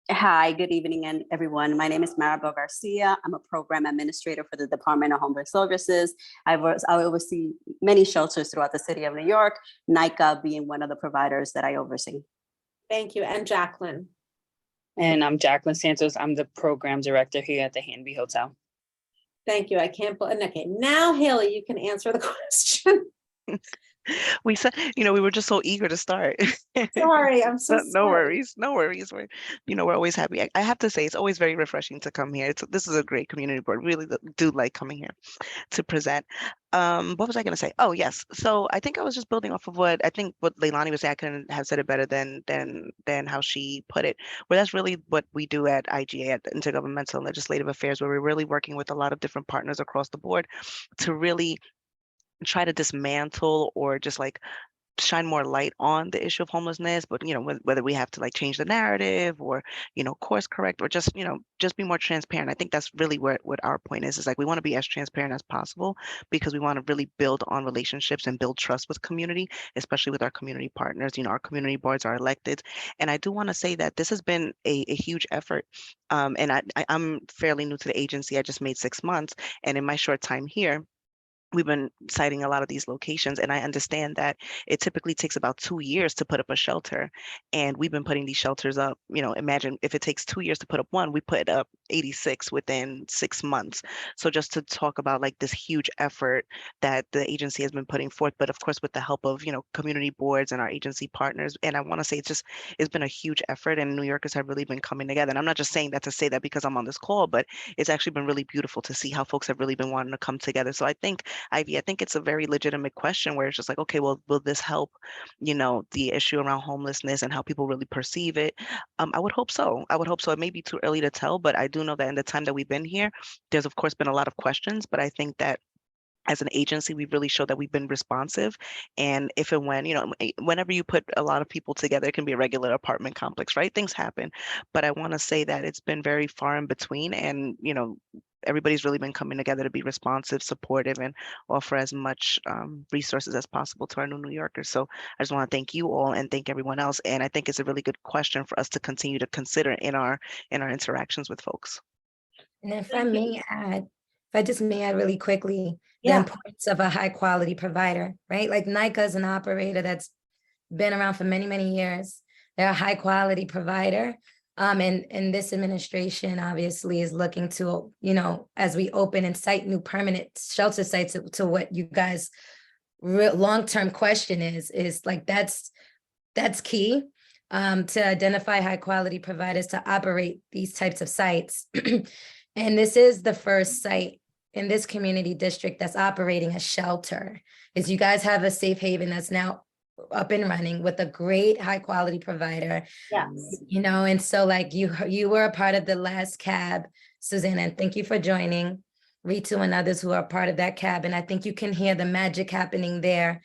Hi, good evening, everyone. My name is Maribel Garcia. I'm a program administrator for the Department of Homeless Services. I oversee many shelters throughout the city of New York, NAICA being one of the providers that I oversee. Thank you. And Jacqueline. And I'm Jacqueline Santos. I'm the program director here at the Hanbee Hotel. Thank you. I can't believe. Okay, now Haley, you can answer the question. We said, we were just so eager to start. Sorry, I'm so No worries. No worries. We're always happy. I have to say, it's always very refreshing to come here. This is a great community board. Really do like coming here to present. What was I going to say? Oh, yes. So I think I was just building off of what Leilani was saying. I couldn't have said it better than how she put it. Well, that's really what we do at IGA, at Intergovernmental and Legislative Affairs, where we're really working with a lot of different partners across the board to really try to dismantle or just like shine more light on the issue of homelessness, but whether we have to like change the narrative or course correct or just be more transparent. I think that's really what our point is like we want to be as transparent as possible because we want to really build on relationships and build trust with community, especially with our community partners. Our community boards are elected, and I do want to say that this has been a huge effort. And I'm fairly new to the agency. I just made 6 months, and in my short time here, we've been citing a lot of these locations, and I understand that it typically takes about 2 years to put up a shelter. And we've been putting these shelters up, imagine if it takes 2 years to put up one, we put up 86 within 6 months. So just to talk about like this huge effort that the agency has been putting forth, but of course with the help of, community boards and our agency partners. And I want to say it's been a huge effort, and New Yorkers have really been coming together. And I'm not just saying that to say that because I'm on this call, but it's actually been really beautiful to see how folks have really been wanting to come together. So I think, Ivy, I think it's a very legitimate question where it's just like, okay, well, will this help, the issue around homelessness and how people really perceive it? I would hope so. It may be too early to tell, but I do know that in the time that we've been here, there's of course been a lot of questions, but I think that as an agency, we've really showed that we've been responsive. And if and when, whenever you put a lot of people together, it can be a regular apartment complex, right? Things happen. But I want to say that it's been very far in between, and, everybody's really been coming together to be responsive, supportive, and offer as much resources as possible to our New Yorkers. So I just want to thank you all and thank everyone else. And I think it's a really good question for us to continue to consider in our interactions with folks. And if I just may add really quickly, the importance of a high quality provider, right? Like NAICA is an operator that's been around for many, many years. They're a high quality provider. And this administration obviously is looking to, as we open and site new permanent shelter sites, to what you guys' long-term question is like, that's key to identify high quality providers to operate these types of sites. And this is the first site in this community district that's operating a shelter. Is you guys have a safe haven that's now up and running with a great high quality provider. Yes. And so like you were a part of the last cab, Susanna, and thank you for joining. Ritu and others who are part of that cab. And I think you can hear the magic happening there,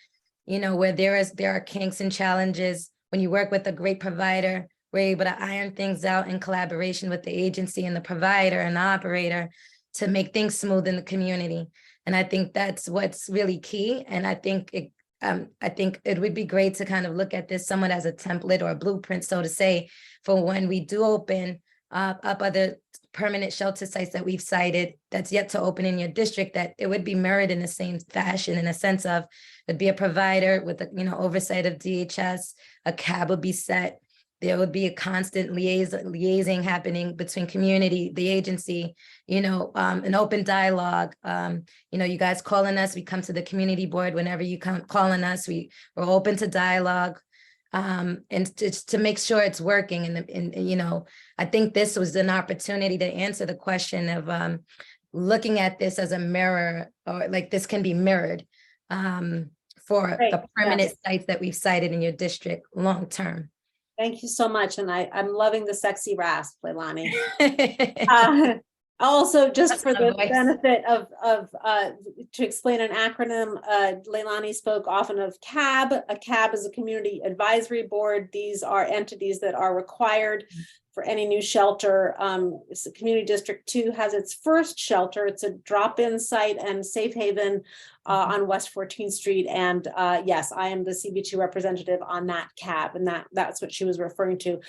where there are kinks and challenges. When you work with a great provider, we're able to iron things out in collaboration with the agency and the provider and the operator to make things smooth in the community. And I think that's what's really key. And I think it would be great to kind of look at this somewhat as a template or a blueprint, so to say, for when we do open up other permanent shelter sites that we've cited that's yet to open in your district, that it would be mirrored in the same fashion, in a sense of it'd be a provider with the, you know, oversight of DHS, a cab would be set. There would be a constant liaising happening between community, the agency, you know, an open dialogue. You know, you guys calling us, we come to the community board whenever you come calling us, we're open to dialogue. And to make sure it's working. And you know, I think this was an opportunity to answer the question of looking at this as a mirror, or like this can be mirrored for Great, the permanent yes. sites that we've cited in your district long-term. Thank you so much. And I'm loving the sexy rasp, Leilani. Also, just That's for my the voice. benefit of to explain an acronym, Leilani spoke often of CAB. A CAB is a community advisory board. These are entities that are required for any new shelter. Community District 2 has its first shelter. It's a drop-in site and safe haven on West 14th Street. And yes, I am the CB2 representative on that CAB, and that's what she was referring to.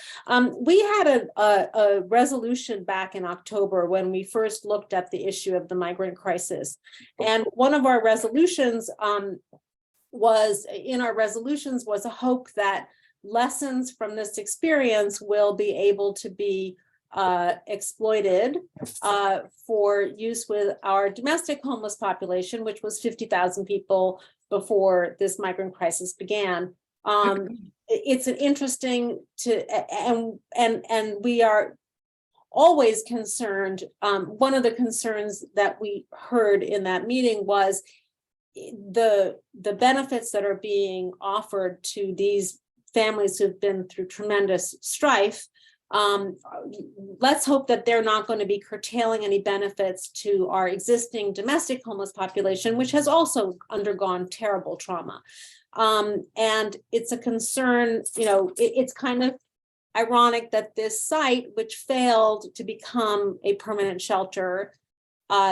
We had a resolution back in October when we first looked at the issue of the migrant crisis. And one of our resolutions was a hope that lessons from this experience will be able to be exploited for use with our domestic homeless population, which was 50,000 people before this migrant crisis began. It's an interesting and we are always concerned. One of the concerns that we heard in that meeting was the benefits that are being offered to these families who've been through tremendous strife. Let's hope that they're not going to be curtailing any benefits to our existing domestic homeless population, which has also undergone terrible trauma. And it's a concern, you know, it's kind of ironic that this site, which failed to become a permanent shelter,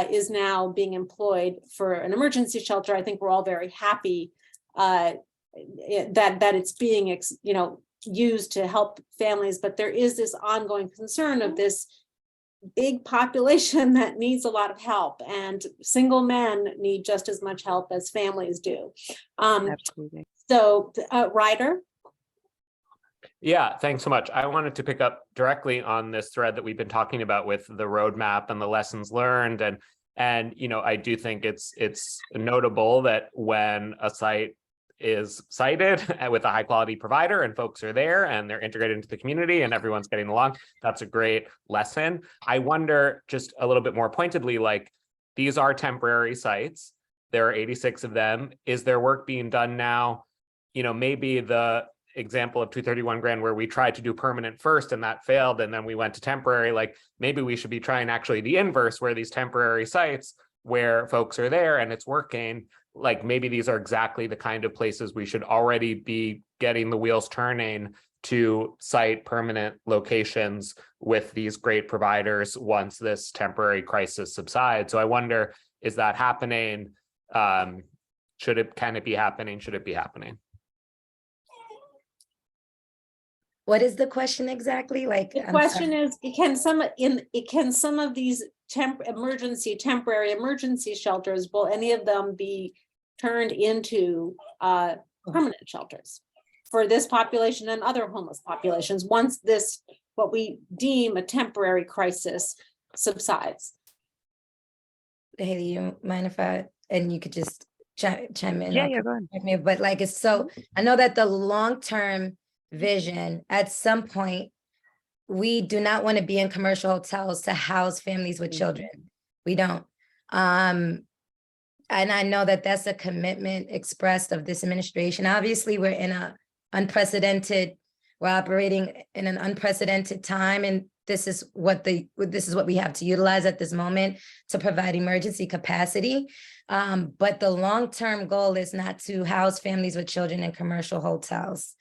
is now being employed for an emergency shelter. I think we're all very happy that it's being, you know, used to help families, but there is this ongoing concern of this big population that needs a lot of help, and single men need just as much help as families do. Absolutely. So, Ryder? Yeah, thanks so much. I wanted to pick up directly on this thread that we've been talking about with the roadmap and the lessons learned. And you know, I do think it's notable that when a site is cited with a high quality provider and folks are there and they're integrated into the community and everyone's getting along, that's a great lesson. I wonder just a little bit more pointedly, like, these are temporary sites. There are 86 of them. Is there work being done now? You know, maybe the example of 231 Grand where we tried to do permanent first and that failed and then we went to temporary, like maybe we should be trying actually the inverse, where these temporary sites where folks are there and it's working, like maybe these are exactly the kind of places we should already be getting the wheels turning to site permanent locations with these great providers once this temporary crisis subsides. So I wonder, is that happening? Can it be happening? Should it be happening? What is the question exactly? Like, The question is, can some of these temporary emergency shelters, will any of them be turned into permanent shelters for this population and other homeless populations once this, what we deem a temporary crisis, subsides? Haley, you mind if and you could just chime in? Yeah, go ahead. But like, it's so, I know that the long-term vision, at some point, we do not want to be in commercial hotels to house families with children. We don't. And I know that that's a commitment expressed of this administration. Obviously, we're operating in an unprecedented time, and this is what we have to utilize at this moment to provide emergency capacity. But the long-term goal is not to house families with children in commercial hotels.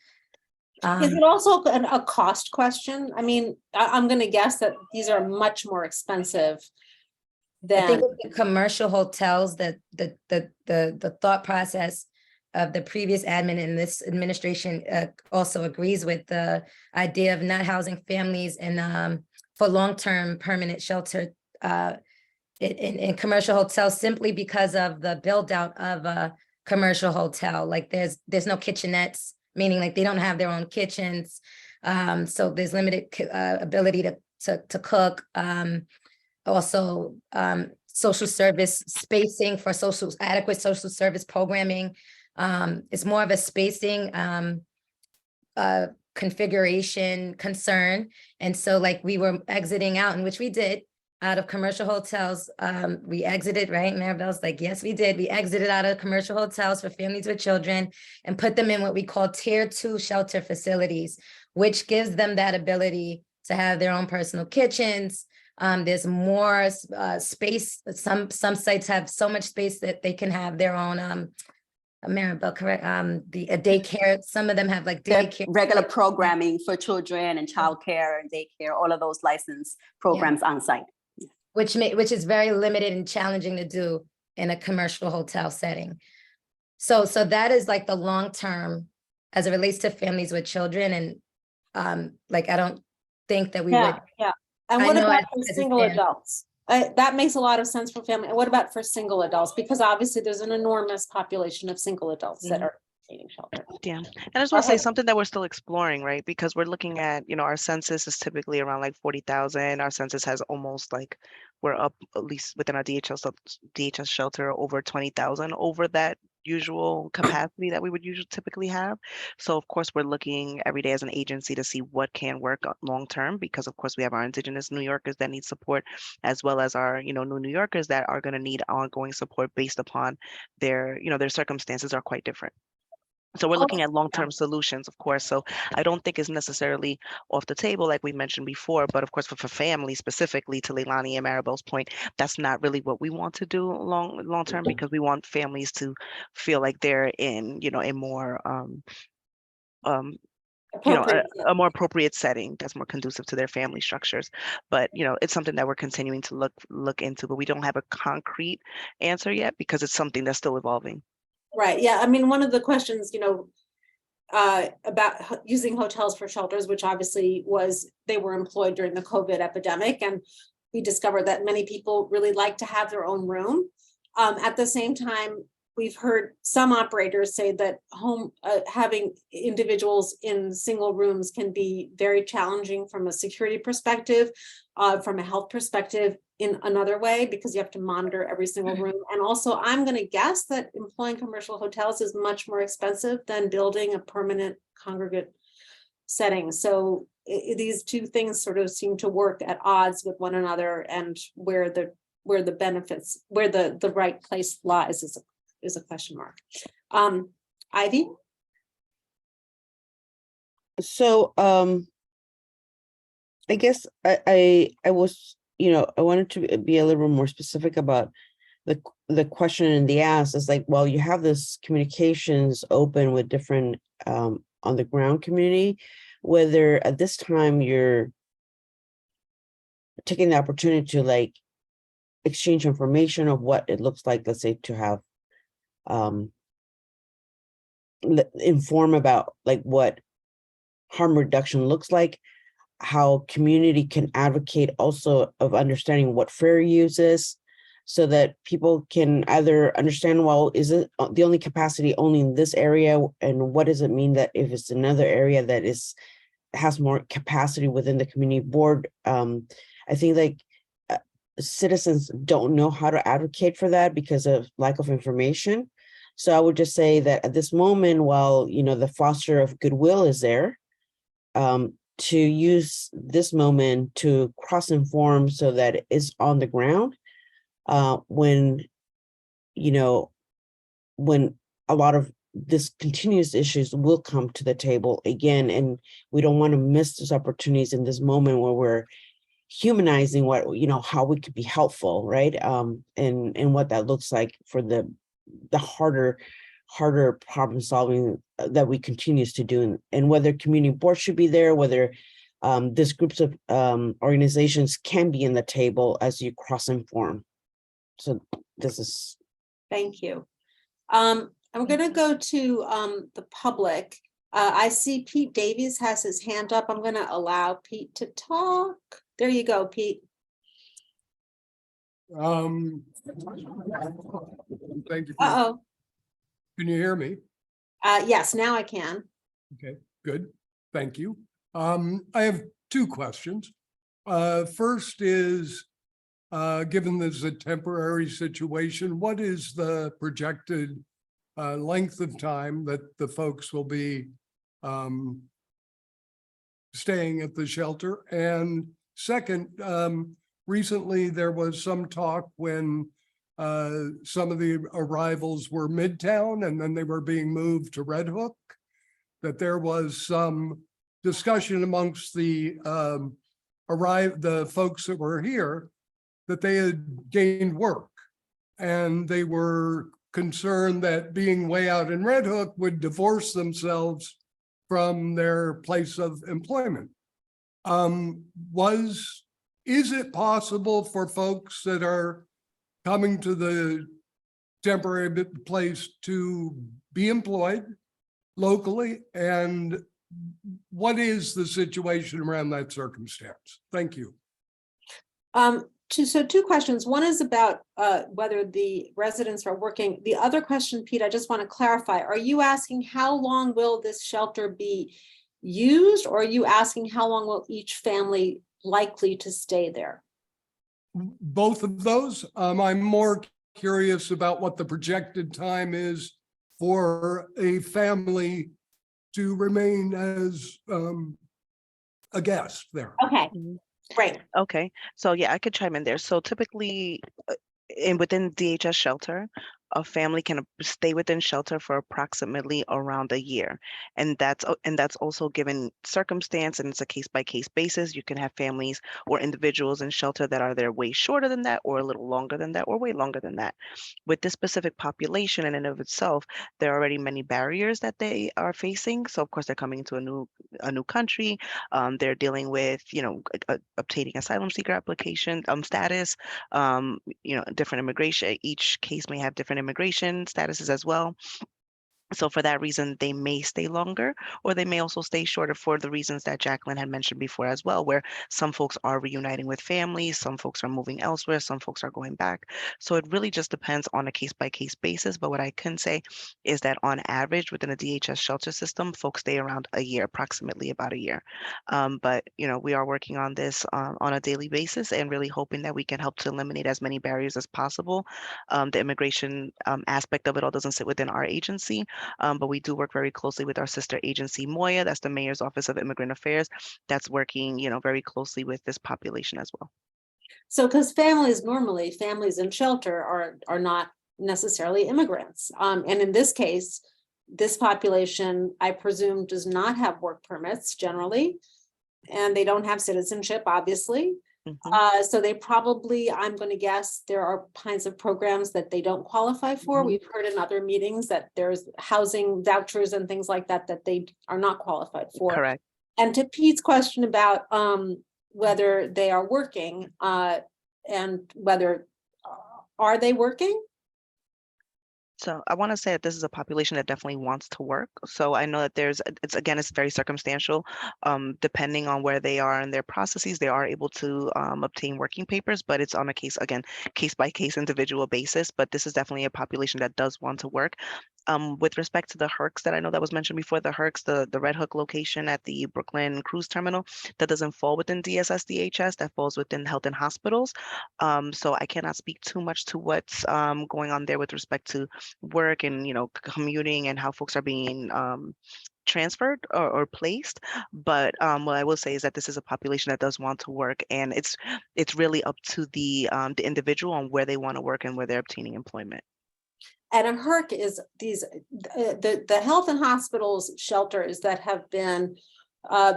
Is it also a cost question? I mean, I'm going to guess that these are much more expensive than. I think with the commercial hotels, that the thought process of the previous admin in this administration also agrees with the idea of not housing families in for long-term permanent shelter in commercial hotels simply because of the build out of a commercial hotel. Like there's no kitchenettes, meaning like they don't have their own kitchens. So there's limited ability to cook. Also, social service spacing for adequate social service programming. It's more of a spacing configuration concern. And so like we were exiting out, in which we did, out of commercial hotels. We exited, right? Maribel's like, yes, we did. We exited out of commercial hotels for families with children and put them in what we call tier 2 shelter facilities, which gives them that ability to have their own personal kitchens. There's more space. Some sites have so much space that they can have their own Maribel, correct? The daycare. Some of them have like daycare, regular programming for children and childcare and daycare, all of those licensed programs on site. Which is very limited and challenging to do in a commercial hotel setting. So that is like the long term as it relates to families with children. And like I don't think that we would. Yeah. And what about for single adults? That makes a lot of sense for family. And what about for single adults? Because obviously there's an enormous population of single adults that are needing shelter. Yeah, and I just want to say something that we're still exploring, right? Because we're looking at, our census is typically around like 40,000. Our census has almost like, we're up at least within our DHS shelter over 20,000 over that usual capacity that we would usually typically have. So of course we're looking every day as an agency to see what can work long term, because of course we have our indigenous New Yorkers that need support, as well as our new New Yorkers that are going to need ongoing support based upon their their circumstances are quite different. So we're looking at long-term solutions, of course. So I don't think it's necessarily off the table, like we mentioned before, but of course for families specifically, to Leilani and Maribel's point, that's not really what we want to do long term, because we want families to feel like they're in, a more a more appropriate setting that's more conducive to their family structures. But it's something that we're continuing to look into, but we don't have a concrete answer yet because it's something that's still evolving. Right. Yeah. I mean, one of the questions, about using hotels for shelters, which obviously they were employed during the COVID epidemic. And we discovered that many people really like to have their own room. At the same time, we've heard some operators say that having individuals in single rooms can be very challenging from a security perspective, from a health perspective in another way, because you have to monitor every single room. And also, I'm going to guess that employing commercial hotels is much more expensive than building a permanent congregate setting. So these two things sort of seem to work at odds with one another, and where the benefits, where the right place lies is a question mark. Ivy? So I guess I was, I wanted to be a little more specific about the question in the ask is like, well, you have this communications open with different on the ground community, whether at this time you're taking the opportunity to like exchange information of what it looks like, let's say, to have inform about like what harm reduction looks like, how community can advocate also of understanding what fair use is, so that people can either understand, well, is it the only capacity only in this area, and what does it mean that if it's another area that has more capacity within the community board. I think like citizens don't know how to advocate for that because of lack of information. So I would just say that at this moment, while the foster of goodwill is there, to use this moment to cross-inform so that it is on the ground, when a lot of this continuous issues will come to the table again, and we don't want to miss those opportunities in this moment where we're humanizing what how we could be helpful, right? And what that looks like for the harder problem solving that we continues to do, and whether community boards should be there, whether these groups of organizations can be in the table as you cross-inform. So this is. Thank you. I'm going to go to the public. I see Pete Davies has his hand up. I'm going to allow Pete to talk. There you go, Pete. Thank you. Uh-oh. Can you hear me? Yes, now I can. Okay, good. Thank you. I have two questions. First is, given this is a temporary situation, what is the projected length of time that the folks will be staying at the shelter? And second, recently there was some talk when some of the arrivals were Midtown and then they were being moved to Red Hook, that there was some discussion amongst the folks that were here that they had gained work and they were concerned that being way out in Red Hook would divorce themselves from their place of employment. Is it possible for folks that are coming to the temporary place to be employed locally? And what is the situation around that circumstance? Thank you. So two questions. One is about whether the residents are working. The other question, Pete, I just want to clarify. Are you asking how long will this shelter be used, or are you asking how long will each family likely to stay there? Both of those. I'm more curious about what the projected time is for a family to remain as a guest there. Okay, great. Okay, so yeah, I could chime in there. So typically, within DHS shelter, a family can stay within shelter for approximately around a year, and that's also given circumstance, and it's a case-by-case basis. You can have families or individuals in shelter that are there way shorter than that, or a little longer than that, or way longer than that. With this specific population in and of itself, there are already many barriers that they are facing. So of course they're coming to a new country. They're dealing with, obtaining asylum seeker application status, different immigration. Each case may have different immigration statuses as well. So for that reason, they may stay longer, or they may also stay shorter for the reasons that Jacqueline had mentioned before as well, where some folks are reuniting with families, some folks are moving elsewhere, some folks are going back. So it really just depends on a case-by-case basis. But what I can say is that on average, within a DHS shelter system, folks stay around a year, approximately about a year. But we are working on this on a daily basis and really hoping that we can help to eliminate as many barriers as possible. The immigration aspect of it all doesn't sit within our agency. But we do work very closely with our sister agency, MOIA, that's the Mayor's Office of Immigrant Affairs, that's working, very closely with this population as well. So, because families in shelter are not necessarily immigrants. And in this case, this population, I presume, does not have work permits generally, and they don't have citizenship, obviously. So they probably, I'm going to guess, there are kinds of programs that they don't qualify for. We've heard in other meetings that there's housing vouchers and things like that that they are not qualified for. Correct. And to Pete's question about whether they are working and whether are they working? So I want to say that this is a population that definitely wants to work. So I know that it's very circumstantial. Depending on where they are in their processes, they are able to obtain working papers, but it's on a case by case individual basis. But this is definitely a population that does want to work. With respect to the HERCs that I know that was mentioned before, the HERCs, the Red Hook location at the Brooklyn Cruise Terminal, that doesn't fall within DSS DHS, that falls within Health and Hospitals. So I cannot speak too much to what's going on there with respect to work and commuting and how folks are being transferred or placed. But what I will say is that this is a population that does want to work, and it's really up to the individual on where they want to work and where they're obtaining employment. And a HERC is the health and hospitals shelters that have been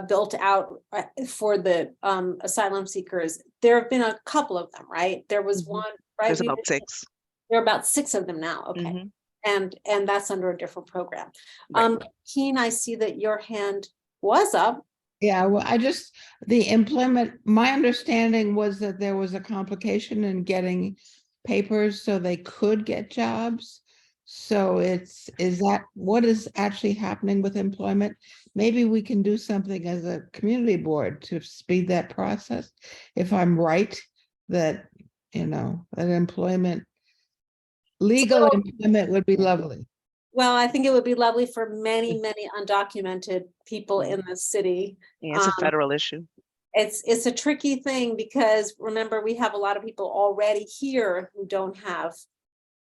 built out for the asylum seekers. There have been a couple of them, right? There was one, right? There's about 6. There are about 6 of them now. Okay. And that's under a different program. Right. Keen, I see that your hand was up. Yeah, well, the employment, my understanding was that there was a complication in getting papers so they could get jobs. So is that what is actually happening with employment? Maybe we can do something as a community board to speed that process. If I'm right, that, that employment, legal employment would be lovely. Well, I think it would be lovely for many, many undocumented people in the city. Yeah, it's a federal issue. It's a tricky thing because remember, we have a lot of people already here who don't have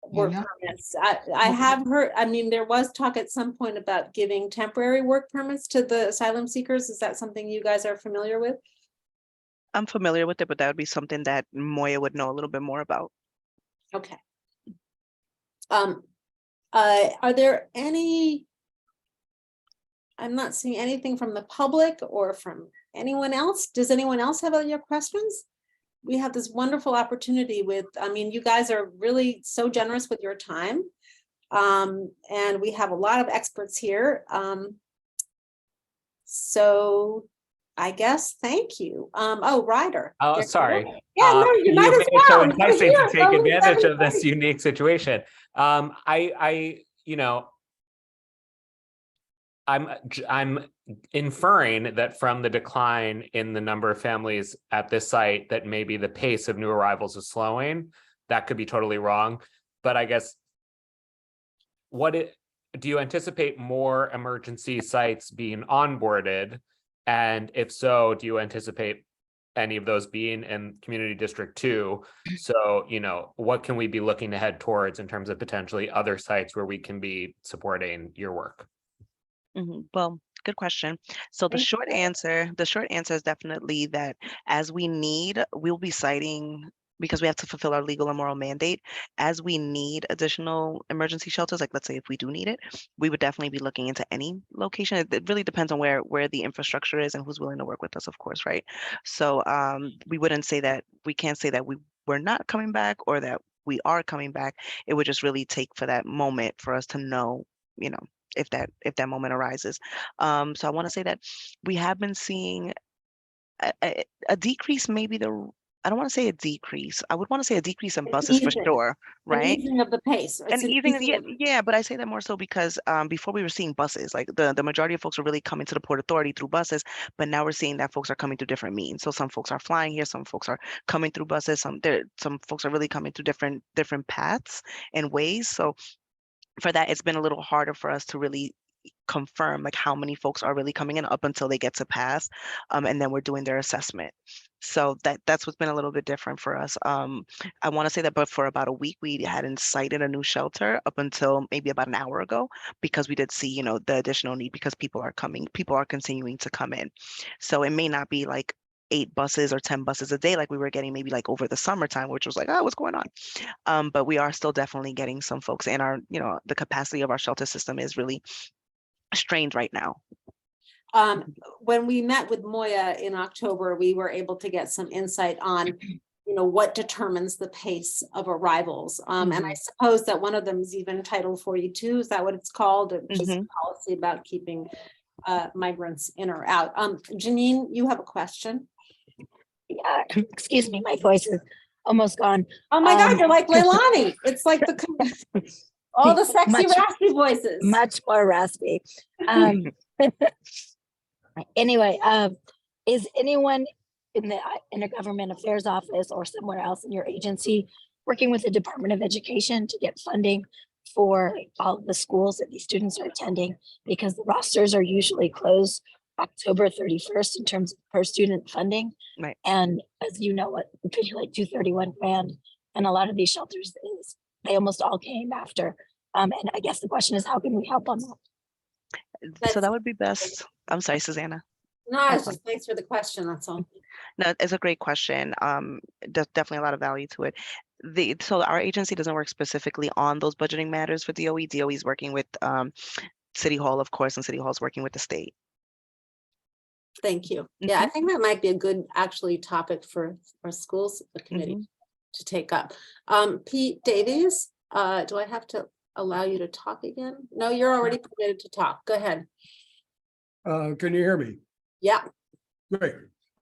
work permits. I have heard, I mean, there was talk at some point about giving temporary work permits to the asylum seekers. Is that something you guys are familiar with? I'm familiar with it, but that would be something that Moya would know a little bit more about. Okay. Are there any, I'm not seeing anything from the public or from anyone else. Does anyone else have other questions? We have this wonderful opportunity with, I mean, you guys are really so generous with your time. And we have a lot of experts here. So I guess, thank you. Oh, Ryder. Oh, sorry. Yeah, no, you might as made it so well. enticing to take Only advantage 7 of this unique situation. I'm inferring that from the decline in the number of families at this site that maybe the pace of new arrivals is slowing. That could be totally wrong, but I guess do you anticipate more emergency sites being onboarded? And if so, do you anticipate any of those being in Community District 2? So, what can we be looking to head towards in terms of potentially other sites where we can be supporting your work? Well, good question. So the short answer is definitely that as we need, we'll be citing, because we have to fulfill our legal and moral mandate, as we need additional emergency shelters, like let's say if we do need it, we would definitely be looking into any location. It really depends on where the infrastructure is and who's willing to work with us, of course, right? So we can't say that we're not coming back or that we are coming back. It would just really take for that moment for us to know, if that moment arises. So I want to say that we have been seeing a decrease, I don't want to say a decrease. I would want to say a decrease in buses for sure, right? An easing of the pace. And yeah, but I say that more so because before we were seeing buses, like the majority of folks are really coming to the Port Authority through buses, but now we're seeing that folks are coming through different means. So some folks are flying here, some folks are coming through buses, some folks are really coming through different paths and ways. So for that, it's been a little harder for us to really confirm like how many folks are really coming in up until they get to pass, and then we're doing their assessment. So that's what's been a little bit different for us. I want to say that, but for about a week we hadn't cited a new shelter up until maybe about an hour ago, because we did see the additional need, because people are continuing to come in. So it may not be like 8 buses or 10 buses a day like we were getting maybe like over the summertime, which was like, oh, what's going on? But we are still definitely getting some folks, and our the capacity of our shelter system is really strained right now. When we met with Moya in October, we were able to get some insight on what determines the pace of arrivals. And I suppose that one of them is even Title 42. Is that what it's called? Which is a policy about keeping migrants in or out. Janine, you have a question? Yeah, excuse me, my voice is almost gone. Oh my God, you're like Leilani. It's like all the sexy raspy voices. Much more raspy. Anyway, is anyone in the Intergovernment Affairs Office or somewhere else in your agency working with the Department of Education to get funding for all of the schools that these students are attending? Because the rosters are usually closed October 31st in terms of per student funding. Right. And as you know, what pretty like 231 grand, and a lot of these shelters they almost all came after. And I guess the question is, how can we help on that? So that would be best. I'm sorry, Susanna. No, it's just thanks for the question. That's all. No, it's a great question. There's definitely a lot of value to it. So our agency doesn't work specifically on those budgeting matters for DOE. DOE is working with City Hall, of course, and City Hall is working with the state. Thank you. Yeah, I think that might be a good actually topic for our schools committee to take up. Pete Davies, do I have to allow you to talk again? No, you're already permitted to talk. Go ahead. Can you hear me? Yeah. Great.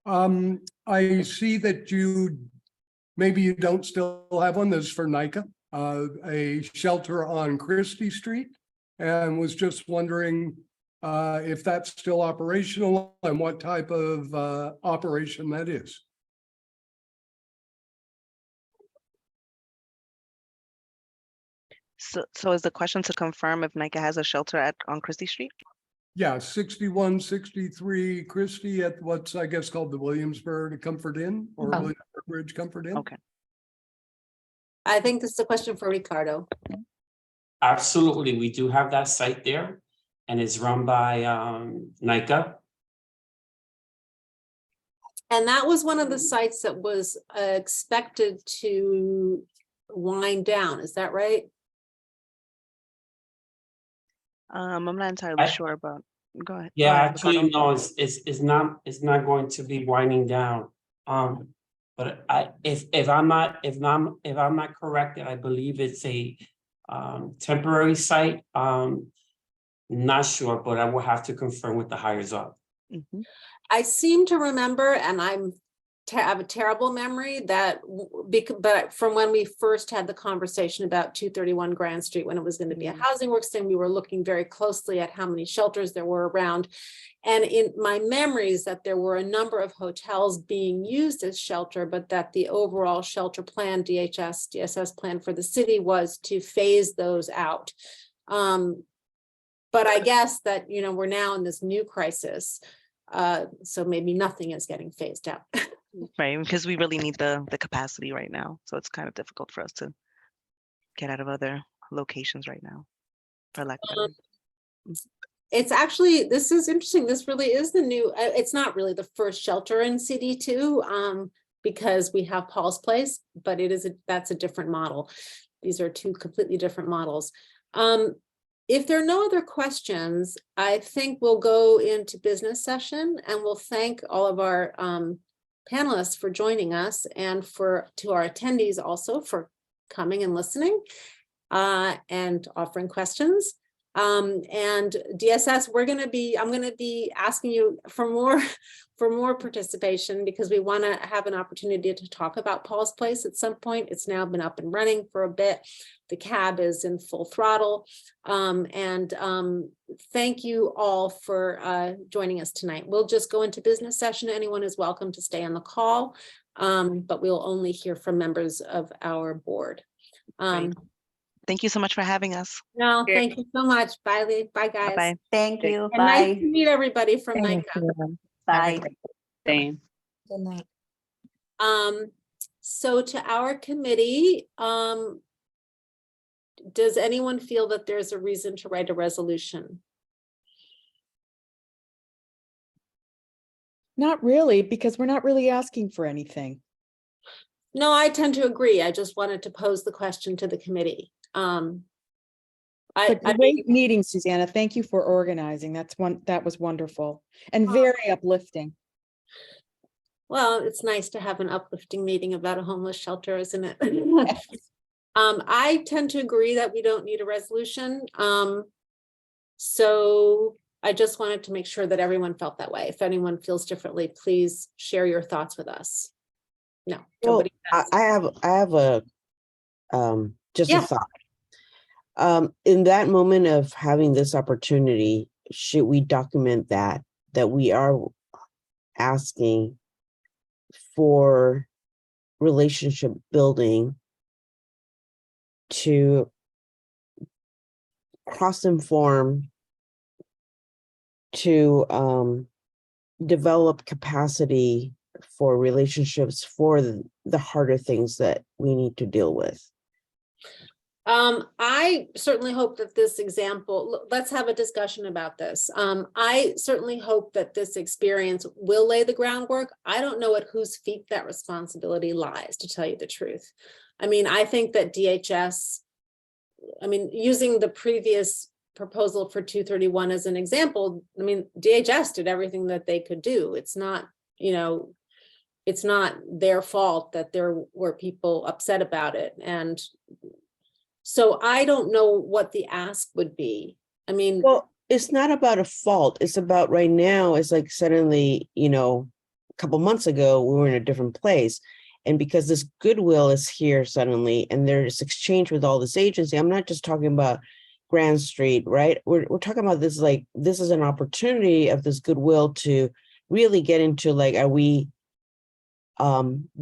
I see that maybe you don't still have one. This is for NAICA. a shelter on Christie Street, and was just wondering if that's still operational and what type of operation that is. So is the question to confirm if NAICA has a shelter on Christie Street? Yeah, 6163 Christie at what's, I guess, called the Williamsburg Comfort Inn or Oh. Williamsburg Bridge Comfort Inn. Okay. I think this is a question for Ricardo. Absolutely, we do have that site there, and it's run by NAICA. And that was one of the sites that was expected to wind down. Is that right? I'm not entirely sure about. Go ahead. Yeah, Go ahead, actually, Ricardo. no, it's not going to be winding down. But if I'm not corrected, I believe it's a temporary site. Not sure, but I will have to confirm with the higher up. Mhm. I seem to remember, and I have a terrible memory that, but from when we first had the conversation about 231 Grand Street, when it was going to be a housing works thing, we were looking very closely at how many shelters there were around. And in my memories that there were a number of hotels being used as shelter, but that the overall shelter plan, DSS plan for the city was to phase those out. But I guess that, we're now in this new crisis. So maybe nothing is getting phased out. Right, because we really need the capacity right now. So it's kind of difficult for us to get out of other locations right now. For lack of better. It's actually, this is interesting. This really is the new, it's not really the first shelter in CD2 because we have Paul's Place, but that's a different model. These are two completely different models. If there are no other questions, I think we'll go into business session, and we'll thank all of our panelists for joining us, and to our attendees also for coming and listening and offering questions. And DSS, I'm going to be asking you for more participation, because we want to have an opportunity to talk about Paul's Place at some point. It's now been up and running for a bit. The cab is in full throttle. Thank you all for joining us tonight. We'll just go into business session. Anyone is welcome to stay on the call, but we'll only hear from members of our board. Thank you so much for having us. No, thank you so much. Bye, Lee. Bye, guys. Bye-bye. Thank you. And Bye. nice to meet everybody from Thank NAICA. you. Bye. Same. Good night. So to our committee, does anyone feel that there's a reason to write a resolution? Not really, because we're not really asking for anything. No, I tend to agree. I just wanted to pose the question to the committee. But great meeting, Susanna. Thank you for organizing. That was wonderful and very uplifting. Well, it's nice to have an uplifting meeting about a homeless shelter, isn't it? I tend to agree that we don't need a resolution. So I just wanted to make sure that everyone felt that way. If anyone feels differently, please share your thoughts with us. No, Well, nobody has. I have a just Yeah. a thought. In that moment of having this opportunity, should we document that we are asking for relationship building to cross-inform, to develop capacity for relationships for the harder things that we need to deal with? I certainly hope that this example, let's have a discussion about this. I certainly hope that this experience will lay the groundwork. I don't know at whose feet that responsibility lies, to tell you the truth. I mean, I think that DHS, using the previous proposal for 231 as an example, DHS did everything that they could do. It's not, it's not their fault that there were people upset about it. And so I don't know what the ask would be. Well, it's not about a fault. It's about right now, it's like suddenly, a couple months ago, we were in a different place. And because this goodwill is here suddenly, and there's exchange with all this agency, I'm not just talking about Grand Street, right? We're talking about this, like, this is an opportunity of this goodwill to really get into, like, are we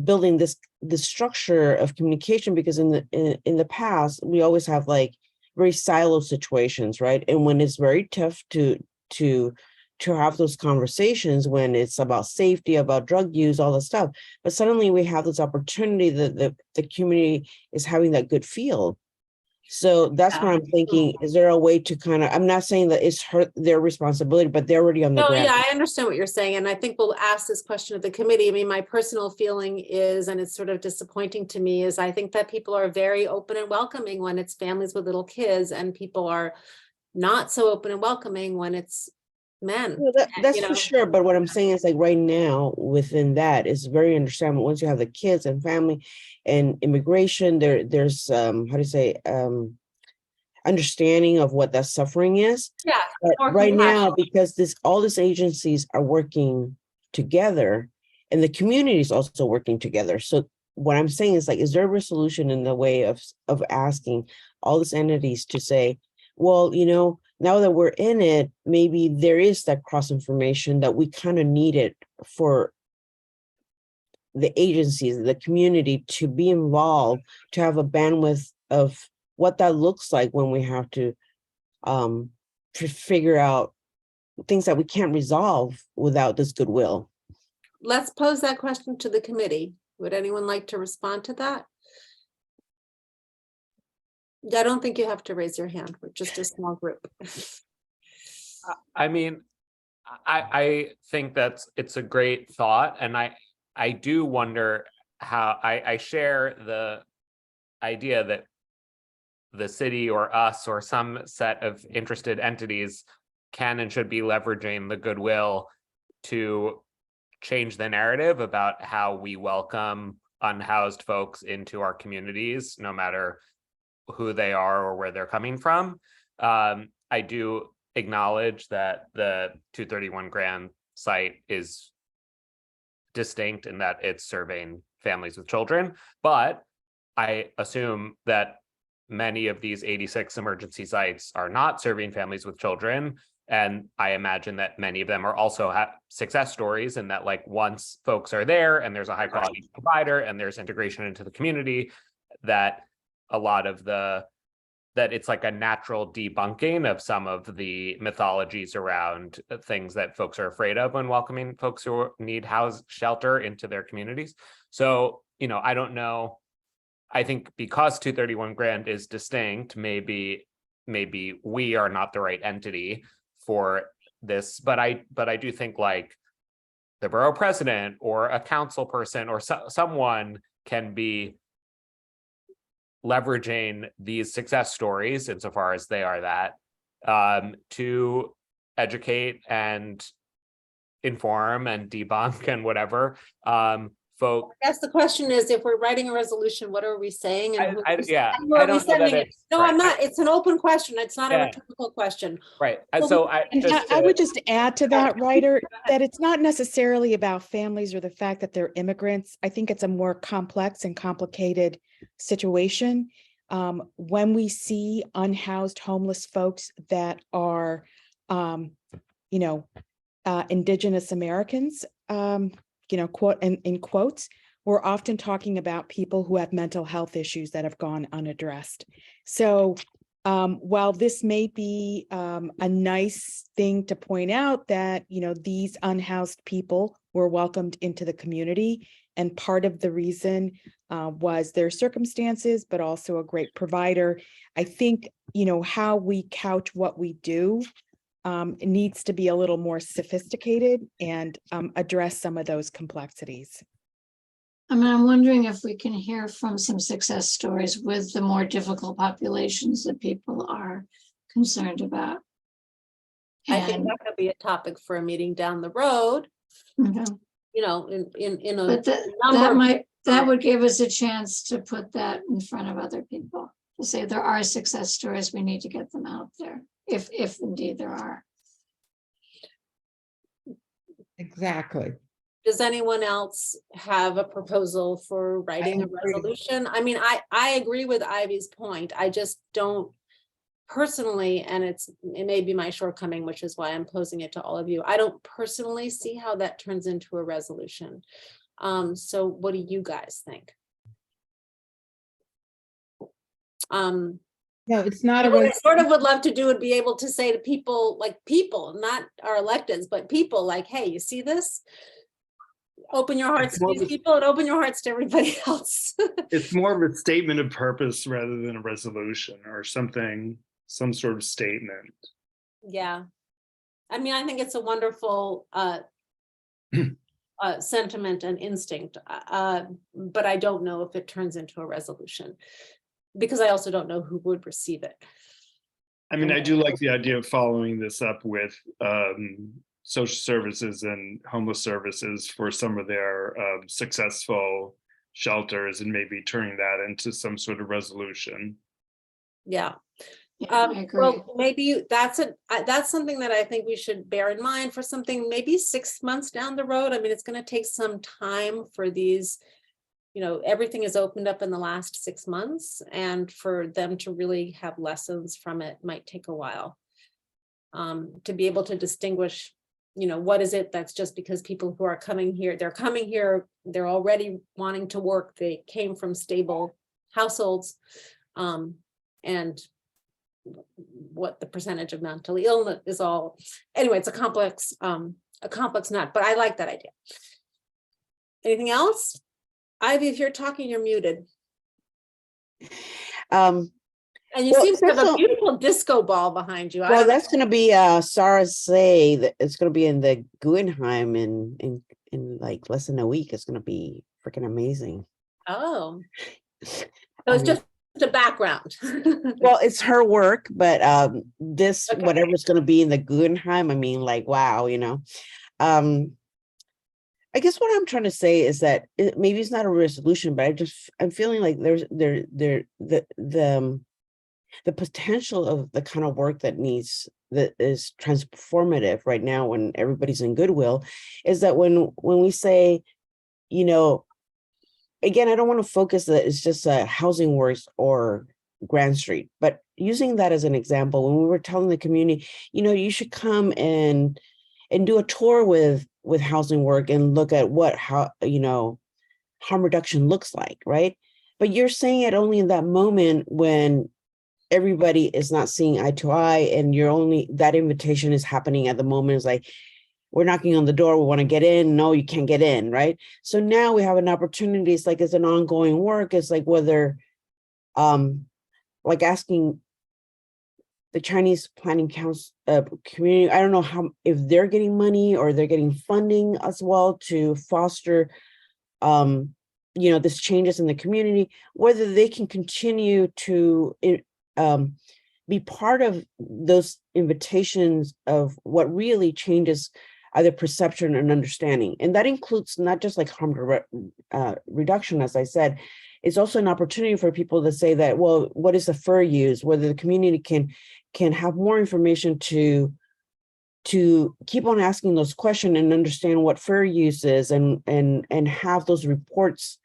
building this structure of communication? Because in the past, we always have like very silo situations, right? And when it's very tough to have those conversations, when it's about safety, about drug use, all that stuff, but suddenly we have this opportunity that the community is having that good feel. So that's what I'm thinking. Is there a way to kind of, I'm not saying that it's their responsibility, but they're already on the No, ground. yeah, I understand what you're saying. And I think we'll ask this question of the committee. I mean, my personal feeling is, and it's sort of disappointing to me, is I think that people are very open and welcoming when it's families with little kids, and people are not so open and welcoming when it's men. Well, that's you for know. sure. But what I'm saying is, like, right now within that is very understandable. Once you have the kids and family and immigration, there's how do you say, understanding of what that suffering is. Yeah. But more right compassion. now, because all these agencies are working together and the community is also working together. So what I'm saying is, like, is there a resolution in the way of asking all these entities to say, well, you know, now that we're in it, maybe there is that cross information that we kind of needed for the agencies, the community to be involved, to have a bandwidth of what that looks like when we have to figure out things that we can't resolve without this goodwill. Let's pose that question to the committee. Would anyone like to respond to that? I don't think you have to raise your hand. We're just a small group. I mean, I think it's a great thought. And I do wonder how I share the idea that the city or us or some set of interested entities can and should be leveraging the goodwill to change the narrative about how we welcome unhoused folks into our communities, no matter who they are or where they're coming from. I do acknowledge that the 231 Grand site is distinct in that it's serving families with children, but I assume that many of these 86 emergency sites are not serving families with children. And I imagine that many of them are also success stories, and that, like, once folks are there and there's a high quality provider and there's integration into the community, that a lot of that it's like a natural debunking of some of the mythologies around things that folks are afraid of when welcoming folks who need shelter into their communities. So, you know, I don't know. I think because 231 Grand is distinct, maybe we are not the right entity for this, but I do think, like, the borough president or a council person or someone can be leveraging these success stories, insofar as they are that, to educate and inform and debunk and whatever folk. I guess the question is, if we're writing a resolution, what are we saying? And who are we don't know that sending it? it's No, right. I'm not. It's an open question. It's not a Yeah. rhetorical question. Right. So I I would just add to that, Ryder, that it's not necessarily about families or the fact that they're immigrants. I think it's a more complex and complicated situation. When we see unhoused homeless folks that are, Indigenous Americans, quote in quotes, we're often talking about people who have mental health issues that have gone unaddressed. So while this may be a nice thing to point out that, these unhoused people were welcomed into the community, and part of the reason was their circumstances, but also a great provider. I think, how we couch what we do needs to be a little more sophisticated and address some of those complexities. I mean, I'm wondering if we can hear from some success stories with the more difficult populations that people are concerned about. I think that could be a topic for a meeting down the road. Okay. In a But that would give us a chance to put that in front of other people, to say there are success stories, we need to get them out there, if indeed there are. Exactly. Does anyone else have a proposal for writing a resolution? I mean, I agree with Ivy's point. I just don't personally, and it may be my shortcoming, which is why I'm posing it to all of you. I don't personally see how that turns into a resolution. So what do you guys think? No, it's not a. What I sort of would love to do would be able to say to people, like people, not our electeds, but people like, hey, you see this? Open your hearts to these people and open your hearts to everybody else. It's more of a statement of purpose rather than a resolution or something, some sort of statement. Yeah. I mean, I think it's a wonderful sentiment and instinct, but I don't know if it turns into a resolution because I also don't know who would receive it. I mean, I do like the idea of following this up with social services and homeless services for some of their successful shelters and maybe turning that into some sort of resolution. Yeah. I agree. Well, maybe that's something that I think we should bear in mind for something maybe 6 months down the road. I mean, it's going to take some time for these, you know, everything is opened up in the last 6 months, and for them to really have lessons from it might take a while to be able to distinguish, you know, what is it that's just because people who are coming here, they're already wanting to work, they came from stable households, and what the percentage of mentally ill is all. Anyway, it's a complex nut, but I like that idea. Anything else? Ivy, if you're talking, you're muted. And you seem to have a beautiful disco ball behind you. Well, that's going to be Sarah say that it's going to be in the Guggenheim in like less than a week. It's going to be freaking amazing. Oh, so it's just the background. Well, it's her work, but this whatever's going to be in the Guggenheim, I mean, like, wow, you know. I guess what I'm trying to say is that maybe it's not a resolution, but I'm feeling like there's the potential of the kind of work that is transformative right now when everybody's in Goodwill is that when we say, you know, again, I don't want to focus that it's just Housing Works or Grand Street, but using that as an example, when we were telling the community, you know, you should come and do a tour with Housing Work and look at how you know, harm reduction looks like, right? But you're saying it only in that moment when everybody is not seeing eye to eye, and that invitation is happening at the moment. It's like, we're knocking on the door, we want to get in. No, you can't get in, right? So now we have an opportunity. It's like, it's an ongoing work. It's like whether, like asking the Chinese Planning Council community, I don't know if they're getting money or they're getting funding as well to foster, you know, this changes in the community, whether they can continue to be part of those invitations of what really changes either perception and understanding. And that includes not just like harm reduction, as I said, it's also an opportunity for people to say that, well, what is the fair use? Whether the community can have more information to keep on asking those questions and understand what fair use is, and have those reports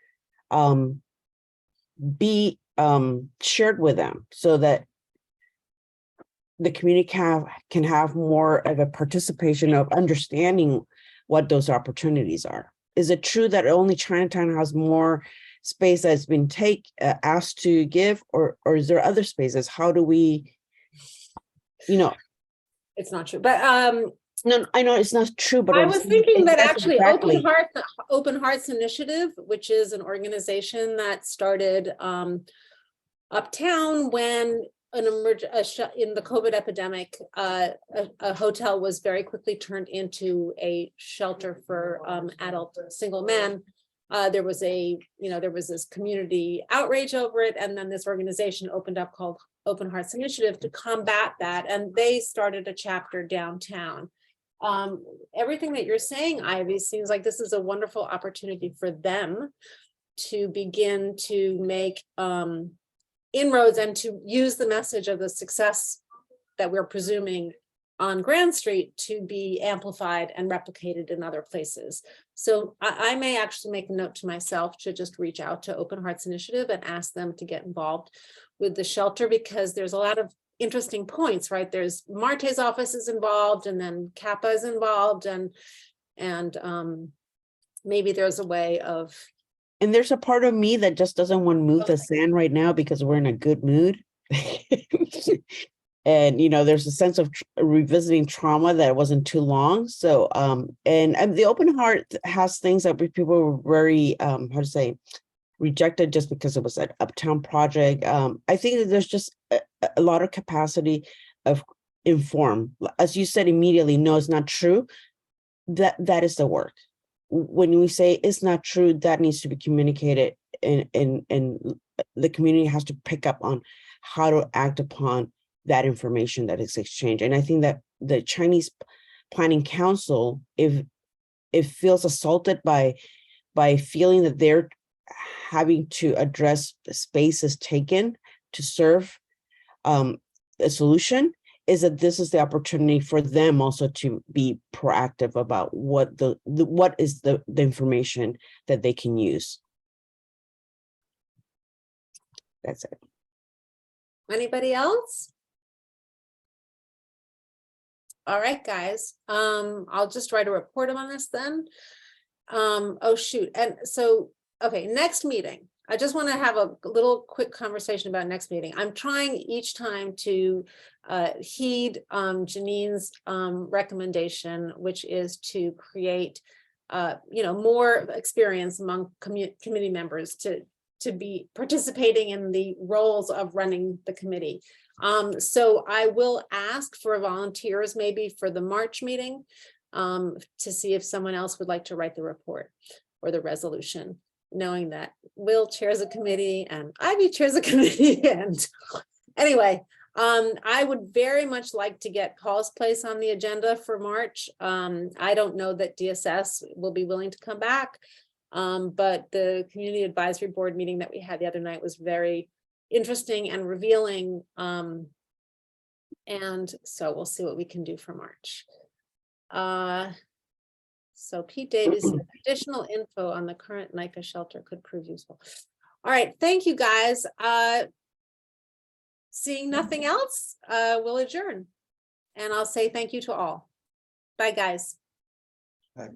be shared with them so that the community can have more of a participation of understanding what those opportunities are. Is it true that only Chinatown has more space that's been asked to give, or is there other spaces? How do we, you know? It's not true, but no, I know it's not true, but I was thinking that actually exactly. Open Hearts Initiative, which is an organization that started uptown when in the COVID epidemic, a hotel was very quickly turned into a shelter for adult single men. There was this community outrage over it, and then this organization opened up called Open Hearts Initiative to combat that, and they started a chapter downtown. Everything that you're saying, Ivy, seems like this is a wonderful opportunity for them to begin to make inroads and to use the message of the success that we're presuming on Grand Street to be amplified and replicated in other places. So I may actually make a note to myself to just reach out to Open Hearts Initiative and ask them to get involved with the shelter, because there's a lot of interesting points, right? There's Marte's office is involved, and then Kappa is involved, and maybe there's a way of. And there's a part of me that just doesn't want to move the sand right now because we're in a good mood. And, you know, there's a sense of revisiting trauma that wasn't too long. So, and the Open Heart has things that people were very, how to say, rejected just because it was an uptown project. I think that there's just a lot of capacity of inform. As you said immediately, no, it's not true. That is the work. When we say it's not true, that needs to be communicated, and the community has to pick up on how to act upon that information that is exchanged. And I think that the Chinese Planning Council, if it feels assaulted by feeling that they're having to address the spaces taken to serve a solution, is that this is the opportunity for them also to be proactive about what what is the information that they can use. That's it. Anybody else? All right, guys. I'll just write a report on this then. Oh shoot. And so, okay, next meeting. I just want to have a little quick conversation about next meeting. I'm trying each time to heed Janine's recommendation, which is to create more experience among committee members to be participating in the roles of running the committee. So I will ask for volunteers maybe for the March meeting to see if someone else would like to write the report or the resolution, knowing that Will chairs a committee and Ivy chairs a committee. And anyway, I would very much like to get Paul's place on the agenda for March. I don't know that DSS will be willing to come back, but the Community Advisory Board meeting that we had the other night was very interesting and revealing. And so we'll see what we can do for March. So Pete Davies, additional info on the current NAICA shelter could prove useful. All right, thank you guys. Seeing nothing else, we'll adjourn. And I'll say thank you to all. Bye guys. Bye.